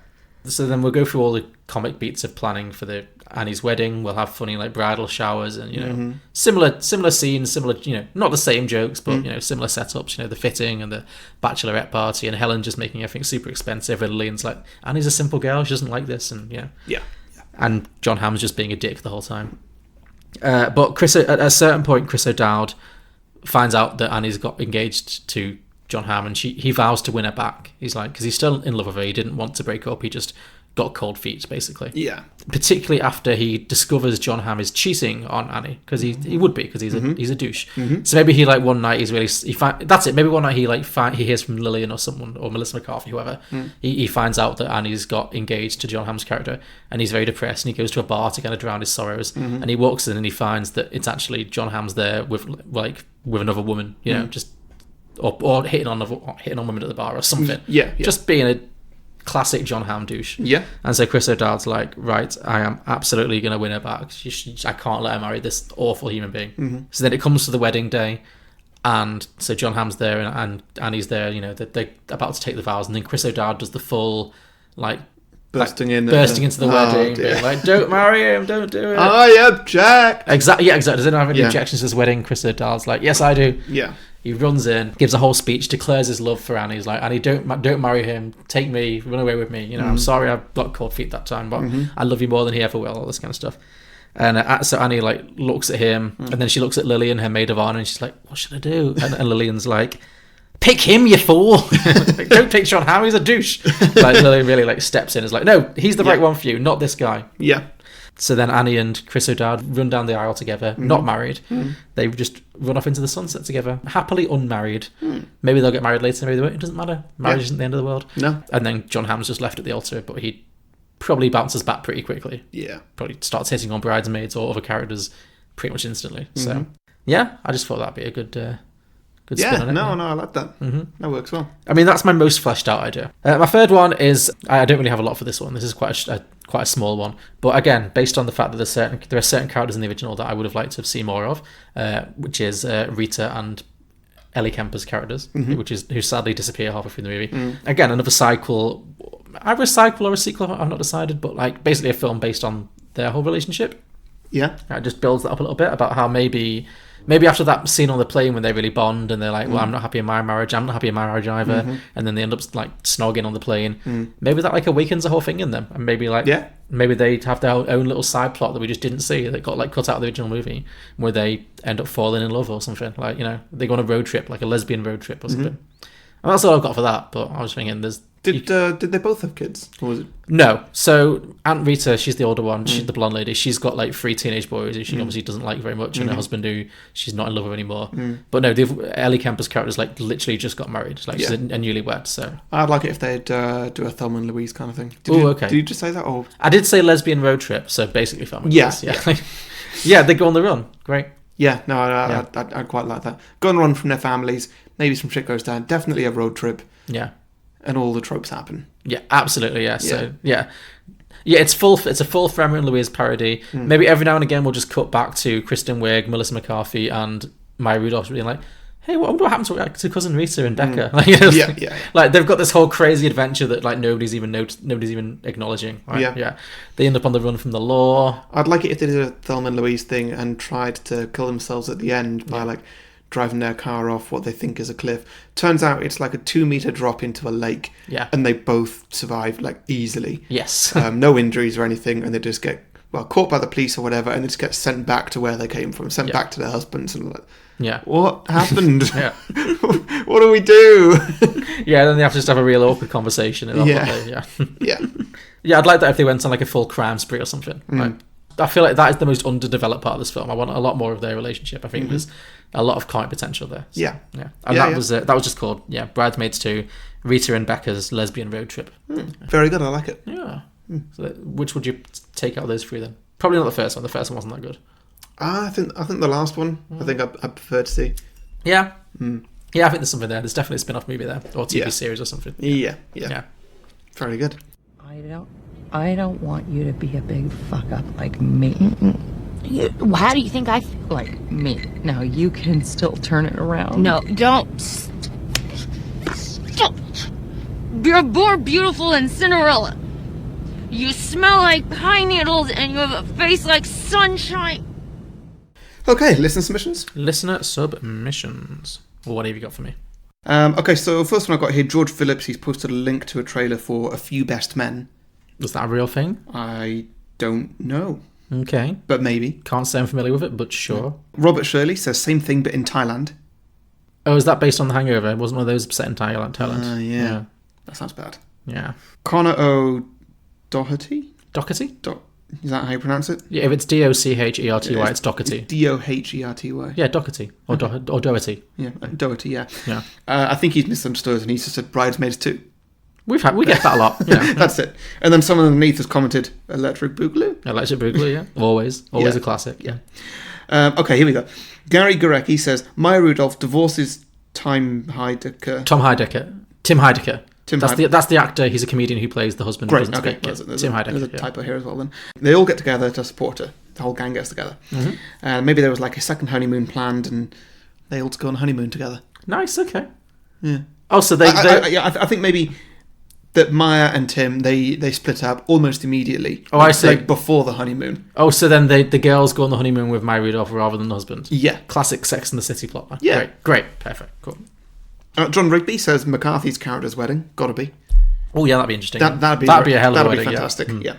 So then we'll go through all the comic beats of planning for the Annie's wedding. We'll have funny, like, bridal showers and, you know, similar scenes, similar, you know, not the same jokes, but, you know, similar setups, you know, the fitting and the bachelorette party and Helen just making everything super expensive, and Lillian's like, Annie's a simple girl, she doesn't like this, and, yeah. And John Hamm's just being a dick the whole time. But at a certain point, Chris O'Dowd finds out that Annie's got engaged to John Hamm, and he vows to win her back. He's like, because he's still in love with her, he didn't want to break up, he just got cold feet, basically. Yeah. Particularly after he discovers John Hamm is cheating on Annie, because he would be, because he's a douche. So maybe he, like, one night that's it. Maybe one night he hears from Lillian or someone, or Melissa McCarthy, whoever. He finds out that Annie's got engaged to John Hamm's character, and he's very depressed, and he goes to a bar to kind of drown his sorrows. And he walks in and he finds that it's actually John Hamm's there with another woman, you know, just or hitting on women at the bar or something. Yeah. Just being a classic John Hamm douche. Yeah. And so Chris O'Dowd's like, right, I am absolutely going to win her back. I can't let her marry this awful human being. So then it comes to the wedding day, and so John Hamm's there and Annie's there, you know, they're about to take the vows, and then Chris O'Dowd does the full, like, bursting into the wedding, being like, don't marry him, don't do it. I object. Exactly. Does anyone have any objections to this wedding? Chris O'Dowd's like, yes, I do. Yeah. He runs in, gives a whole speech, declares his love for Annie. He's like, Annie, don't marry him. Take me, run away with me. You know, I'm sorry I got cold feet that time, but I love you more than he ever will. All this kind of stuff. And so Annie, like, looks at him, and then she looks at Lillian, her maid of honor, and she's like, what should I do? And Lillian's like, pick him, you fool. Like, don't pick John Hamm, he's a douche. Like, Lillian really, like, steps in, is like, no, he's the right one for you, not this guy. Yeah. So then Annie and Chris O'Dowd run down the aisle together, not married. They just run off into the sunset together, happily unmarried. Maybe they'll get married later, maybe they won't. It doesn't matter. Marriage isn't the end of the world. No. And then John Hamm's just left at the altar, but he probably bounces back pretty quickly. Yeah. Probably starts hitting on Bridesmaids or other characters pretty much instantly. So, yeah, I just thought that'd be a good spin on it. No, I like that. That works well. I mean, that's my most fleshed out idea. My third one is, I don't really have a lot for this one. This is quite a small one. But again, based on the fact that there are certain characters in the original that I would have liked to have seen more of, which is Rita and Ellie Kemper's characters, who sadly disappear halfway through the movie. Again, another cycle, either a sequel or a sequel, I've not decided, but, like, basically a film based on their whole relationship. Yeah. It just builds that up a little bit about how maybe after that scene on the plane when they really bond and they're like, well, I'm not happy in my marriage, I'm not happy in my marriage either, and then they end up, like, snogging on the plane. Maybe that, like, awakens a whole thing in them, and maybe, like, maybe they have their own little side plot that we just didn't see that got, like, cut out of the original movie, where they end up falling in love or something, like, you know, they go on a road trip, like a lesbian road trip or something. And that's all I've got for that, but I was thinking Did they both have kids? Or was it? No. So Aunt Rita, she's the older one. She's the blonde lady. She's got, like, 3 teenage boys who she obviously doesn't like very much, and her husband who she's not in love with anymore. But no, Ellie Kemper's character's, like, literally just got married. Like, she's a newlywed. So I'd like it if they'd do a Thelma and Louise kind of thing. Okay. Did you just say that? Or I did say lesbian road trip, so basically Thelma and yeah, Louise. Yeah, they go on the run. Great. Yeah, no, I'd quite like that. Go on the run from their families. Maybe some shit goes down. Definitely a road trip. Yeah. And all the tropes happen. Yeah, absolutely, yeah. So, yeah. Yeah, it's a full Thelma and Louise parody. Maybe every now and again we'll just cut back to Kristen Wiig, Melissa McCarthy, and Maya Rudolph being like, "Hey, what happened to cousin Rita and Becca?" Like they've got this whole crazy adventure that like nobody's even acknowledging. Right? Yeah. They end up on the run from the law. I'd like it if they did a Thelma and Louise thing and tried to kill themselves at the end by like driving their car off what they think is a cliff. Turns out it's like a 2-meter drop into a lake. Yeah. And they both survive like easily. Yes. No injuries or anything, and they just get caught by the police or whatever, and they just get sent back to where they came from, sent back to their husbands, and like, what happened? What do we do? Then they have to just have a real awkward conversation. Yeah. I'd like that if they went on like a full crime spree or something. Like, I feel like that is the most underdeveloped part of this film. I want a lot more of their relationship. I think there's a lot of comic potential there. So, and that was just called Bridesmaids 2, Rita and Becca's lesbian road trip. Very good. I like it. Yeah. So which would you take out of those three then? Probably not the first one. The first one wasn't that good. I think the last one. I think I prefer to see. Yeah. Yeah, I think there's something there. There's definitely a spin-off movie there, or TV series or something. Yeah. Very good. I don't want you to be a big fuck up like me. How do you think I feel like me? Now you can still turn it around. No, don't. Stop. You're more beautiful than Cinderella. You smell like pine needles and you have a face like sunshine. Okay, listener submissions. Listener submissions. Well, what have you got for me? Okay, so first one I got here, George Phillips. He's posted a link to a trailer for A Few Best Men. Was that a real thing? I don't know. Okay. But maybe. Can't say I'm familiar with it, but sure. Robert Shirley says same thing but in Thailand. Oh, is that based on The Hangover? It wasn't one of those set in Thailand? Yeah. That sounds bad. Yeah. Connor O'Doherty? Doherty? Is that how you pronounce it? Yeah, if it's Docherty, it's Doherty. It's Doherty. Yeah, Doherty. Or Doherty. Yeah, Doherty, yeah. Yeah. I think he's misunderstood and he's just said Bridesmaids 2. We get that a lot. Yeah. That's it. And then someone underneath has commented Electric Boogaloo. Electric Boogaloo, yeah. Always a classic. Yeah. Okay, here we go. Gary Gurecki says Maya Rudolph divorces Tim Heidecker. That's the actor. He's a comedian who plays the husband. Great. Who doesn't Okay. speak. Tim Heidecker. There's a typo here as well. Then they all get together to support her. The whole gang gets together. Maybe there was like a second honeymoon planned, and they all go on a honeymoon together. Nice. Okay. Yeah. Oh, so I think maybe that Maya and Tim they split up almost immediately. Oh, I see. Like before the honeymoon. Oh, so then the girls go on the honeymoon with Maya Rudolph rather than the husband. Yeah. Classic Sex and the City plot. Yeah. Great. Perfect. Cool. John Rigby says McCarthy's character's wedding. Gotta be. Oh yeah, that'd be interesting. That'd be a hell of a wedding. That'd be fantastic. Yeah.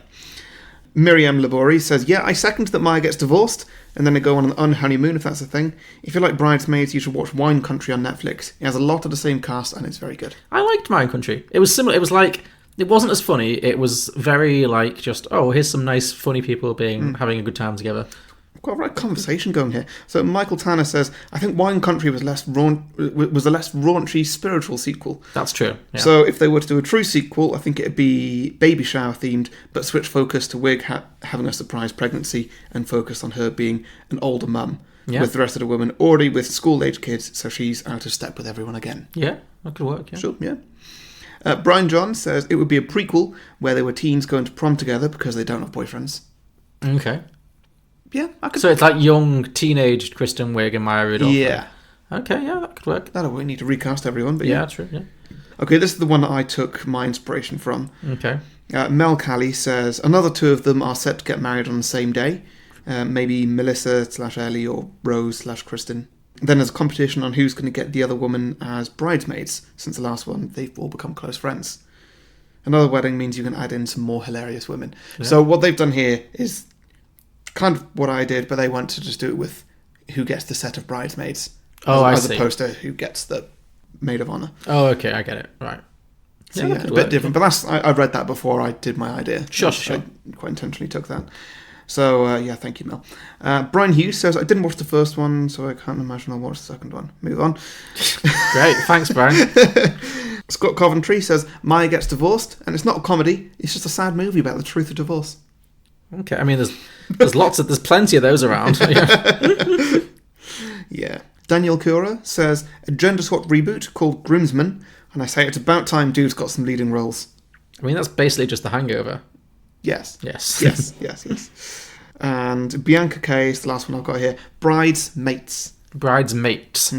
Miriam Labori says, yeah, I second that Maya gets divorced and then they go on an honeymoon if that's a thing. If you like Bridesmaids, you should watch Wine Country on Netflix. It has a lot of the same cast and it's very good. I liked Wine Country. It was similar. It was like, it wasn't as funny. It was very like just, oh, here's some nice funny people having a good time together. Got a right conversation going here. So Michael Tanner says, I think Wine Country was a less raunchy spiritual sequel. That's true. Yeah. So if they were to do a true sequel, I think it'd be baby shower themed, but switch focus to Wiig having a surprise pregnancy and focus on her being an older mum, with the rest of the women already with school-age kids, so she's out of step with everyone again. Yeah, that could work. Yeah. Sure, yeah. Brian John says it would be a prequel where they were teens going to prom together because they don't have boyfriends. Okay. Yeah, I could. So it's like young teenage Kristen Wiig and Maya Rudolph. Yeah. Okay, yeah, that could work. We need to recast everyone, but yeah. True, yeah. Okay, this is the one that I took my inspiration from. Okay. Mel Callie says, another two of them are set to get married on the same day. Maybe Melissa/Ellie or Rose/Kristen. Then there's a competition on who's going to get the other woman as bridesmaids. Since the last one, they've all become close friends. Another wedding means you can add in some more hilarious women. Yeah. So what they've done here is kind of what I did, but they want to just do it with who gets the set of bridesmaids. As opposed to who gets the maid of honour. Oh, okay, I get it. Right. So yeah, a bit different. But I've read that before I did my idea. Sure. I quite intentionally took that. So, thank you, Mel. Brian Hughes says, I didn't watch the first one, so I can't imagine I'll watch the second one. Move on. Great, thanks, Brian. Scott Coventry says, Maya gets divorced, and it's not a comedy, it's just a sad movie about the truth of divorce. Okay, I mean, there's plenty of those around. Yeah. Daniel Cura says, a gender-swapped reboot called Groomsmen, and I say it's about time dudes got some leading roles. I mean, that's basically just The Hangover. Yes. Yes. Yes. And Bianca K is the last one I've got here. Bridesmaids. Bridesmaids.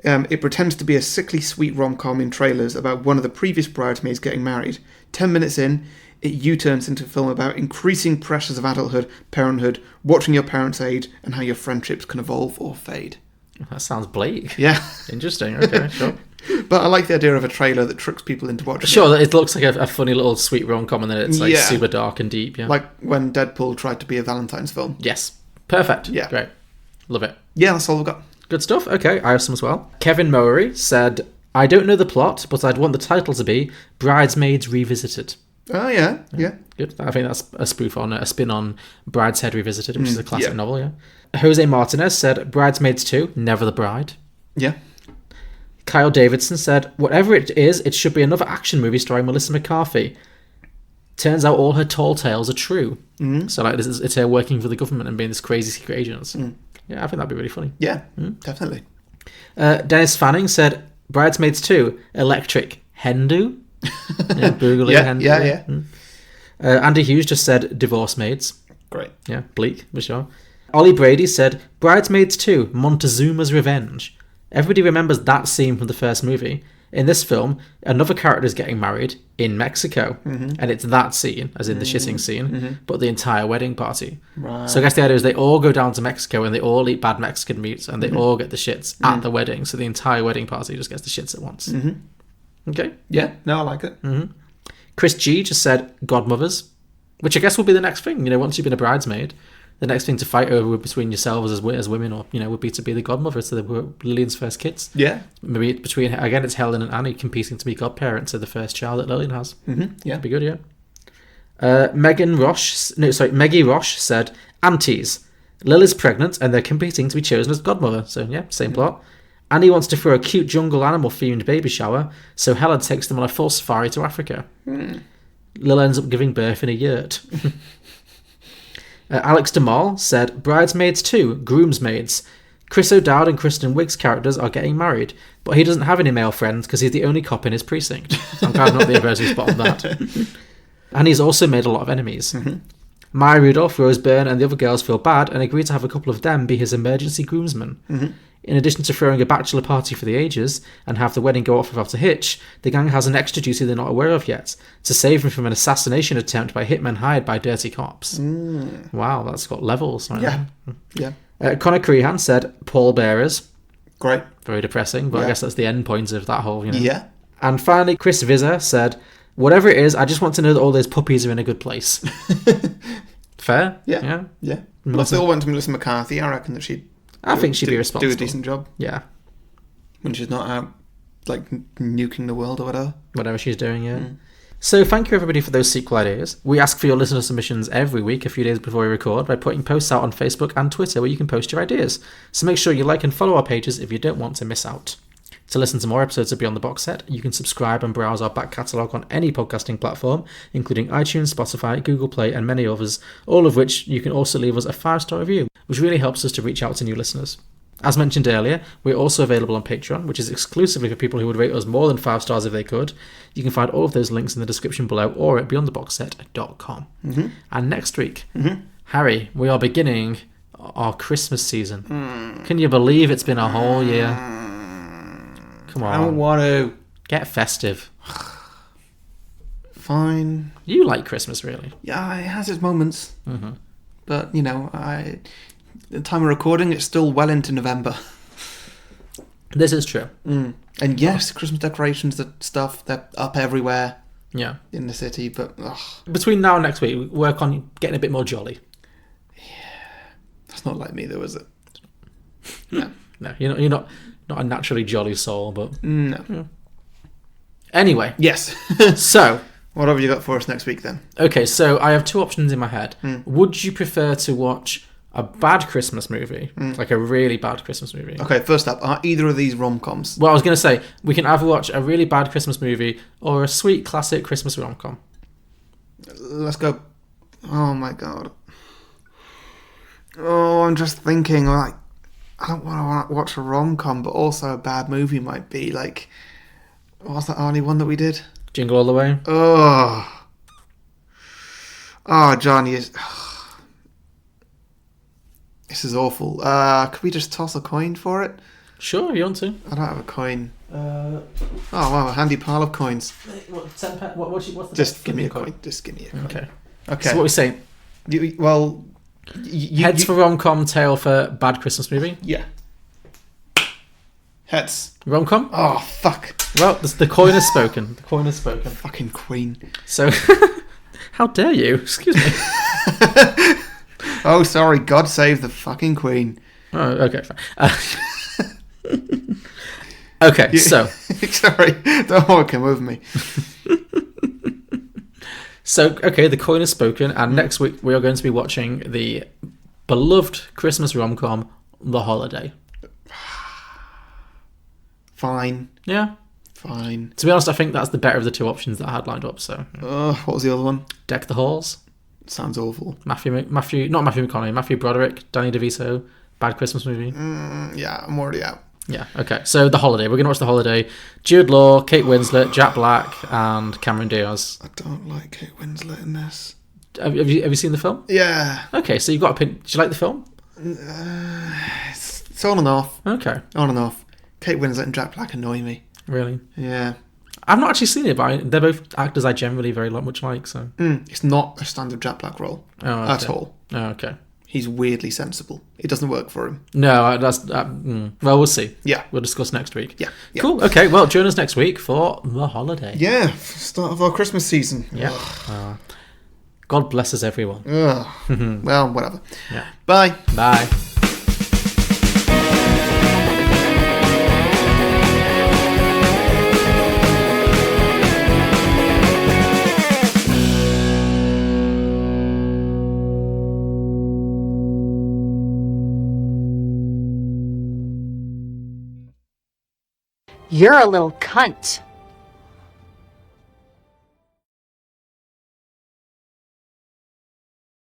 It pretends to be a sickly sweet rom-com in trailers about one of the previous bridesmaids getting married. 10 minutes in, it U-turns into a film about increasing pressures of adulthood, parenthood, watching your parents age, and how your friendships can evolve or fade. That sounds bleak. Yeah. Interesting. Okay, sure. But I like the idea of a trailer that tricks people into watching Sure, it looks like a funny little sweet rom-com, and then it's like Yeah. super dark and deep. Yeah. Like when Deadpool tried to be a Valentine's film. Yes. Perfect. Yeah. Great. Love it. Yeah, that's all I've got. Good stuff. Okay, I have some as well. Kevin Mowry said, I don't know the plot, but I'd want the title to be Bridesmaids Revisited. Oh, yeah. Good. I think that's a spoof on, a spin on Brideshead Revisited, which is a classic yeah. novel, yeah. Jose Martinez said, Bridesmaids 2, Never the Bride. Yeah. Kyle Davidson said, whatever it is, it should be another action movie starring Melissa McCarthy. Turns out all her tall tales are true. So like it's her working for the government and being this crazy secret agent. Yeah, I think that'd be really funny. Yeah, definitely. Dennis Fanning said, Bridesmaids 2, Electric Hendu. Yeah, Boogaloo Hendu. Yeah. Andy Hughes just said, Divorce Maids. Great. Yeah, bleak, for sure. Ollie Brady said, Bridesmaids 2, Montezuma's Revenge. Everybody remembers that scene from the first movie. In this film, another character is getting married in Mexico, and it's that scene, as in the shitting scene, but the entire wedding party. Right. So I guess the idea is they all go down to Mexico and they all eat bad Mexican meat and they all get the shits at the wedding, so the entire wedding party just gets the shits at once. Okay? Yeah, no, I like it. Chris G just said Godmothers, which I guess will be the next thing. You know, once you've been a bridesmaid, the next thing to fight over between yourselves as women, or would be to be the godmother to Lillian's first kids. Yeah. Maybe between again, it's Helen and Annie competing to be godparents of the first child that Lillian has. Yeah, that'd be good. Yeah. Maggie Roche said aunties. Lily's pregnant and they're competing to be chosen as godmother. So yeah, same plot. Annie wants to throw a cute jungle animal themed baby shower, so Helen takes them on a full safari to Africa. Lil ends up giving birth in a yurt. Alex DeMall said, Bridesmaids 2, Groomsmaids. Chris O'Dowd and Kristen Wiig's characters are getting married, but he doesn't have any male friends because he's the only cop in his precinct. I'm glad I'm not the only person who spotted that. And he's also made a lot of enemies. Maya Rudolph, Rose Byrne, and the other girls feel bad and agree to have a couple of them be his emergency groomsmen. In addition to throwing a bachelor party for the ages and have the wedding go off without a hitch, the gang has an extra duty they're not aware of yet, to save him from an assassination attempt by hitmen hired by dirty cops. Wow, that's got levels. Right Yeah. Connor Crehan said, pallbearers. Great. Very depressing, but I guess that's the end point of that whole, Yeah. And finally, Chris Vizzer said, whatever it is, I just want to know that all those puppies are in a good place. Fair? Yeah. Well, if they all went to Melissa McCarthy, I reckon that I think she'd be responsible. Do a decent job. Yeah. When she's not out, like, nuking the world or whatever. Whatever she's doing, yeah. So thank you everybody for those sequel ideas. We ask for your listener submissions every week, a few days before we record, by putting posts out on Facebook and Twitter where you can post your ideas. So make sure you like and follow our pages if you don't want to miss out. To listen to more episodes of Beyond the Box Set, you can subscribe and browse our back catalogue on any podcasting platform, including iTunes, Spotify, Google Play, and many others, all of which you can also leave us a 5-star review, which really helps us to reach out to new listeners. As mentioned earlier, we're also available on Patreon, which is exclusively for people who would rate us more than 5 stars if they could. You can find all of those links in the description below or at beyondtheboxset.com. And next week, Harry, we are beginning our Christmas season. Can you believe it's been a whole year? Come on. I don't want to. Get festive. Fine. You like Christmas, really? Yeah, it has its moments. But, the time of recording, it's still well into November. This is true. And yes, Christmas decorations, the stuff, they're up everywhere. Yeah. In the city, but... Between now and next week, we work on getting a bit more jolly. Yeah. That's not like me, though, is it? No. No, you're not a naturally jolly soul, but... No. Yeah. Anyway. Yes. So... What have you got for us next week, then? Okay, so I have 2 options in my head. Would you prefer to watch a bad Christmas movie, like a really bad Christmas movie? Okay, first up, are either of these rom-coms? Well, I was going to say, we can either watch a really bad Christmas movie or a sweet classic Christmas rom-com. Let's go. Oh my god. Oh, I'm just thinking, like, I don't want to watch a rom-com, but also a bad movie might be, like, what's that Arnie one that we did? Jingle All the Way? Oh. Oh, John, this is awful. Could we just toss a coin for it? Sure, you want to? I don't have a coin. Oh, wow, a handy pile of coins. What's the Just give me a coin. Just give me a coin. Okay. Okay. So what are we saying? Heads for rom-com, tail for bad Christmas movie? Yeah. Heads. Rom-com? Oh, fuck. Well, the coin has spoken. The coin has spoken. Fucking queen. So, how dare you? Excuse me. Oh, sorry. God save the fucking queen. Oh, okay, fine. Okay, so. Sorry. Don't come with me. So, okay, the coin has spoken, and next week we are going to be watching the beloved Christmas rom-com, The Holiday. Fine. Yeah. Fine. To be honest, I think that's the better of the two options that I had lined up, so. What was the other one? Deck the Halls. Sounds awful. Not Matthew McConaughey, Matthew Broderick, Danny DeVito, bad Christmas movie. Yeah, I'm already out. Yeah, okay. So, The Holiday. We're going to watch The Holiday. Jude Law, Kate Winslet, Jack Black, and Cameron Diaz. I don't like Kate Winslet in this. Have you seen the film? Yeah. Okay, so you've got a pin. Do you like the film? It's on and off. Okay. On and off. Kate Winslet and Jack Black annoy me. Really? Yeah. I've not actually seen it, but they're both actors I generally very much like, so... It's not a standard Jack Black role. At all. Oh, okay. He's weirdly sensible. It doesn't work for him. No, that's... well, we'll see. Yeah. We'll discuss next week. Yeah. Cool. Okay, well, join us next week for The Holiday. Yeah, start of our Christmas season. Yeah. God blesses everyone. Well, whatever. Yeah. Bye. Bye. You're a little cunt.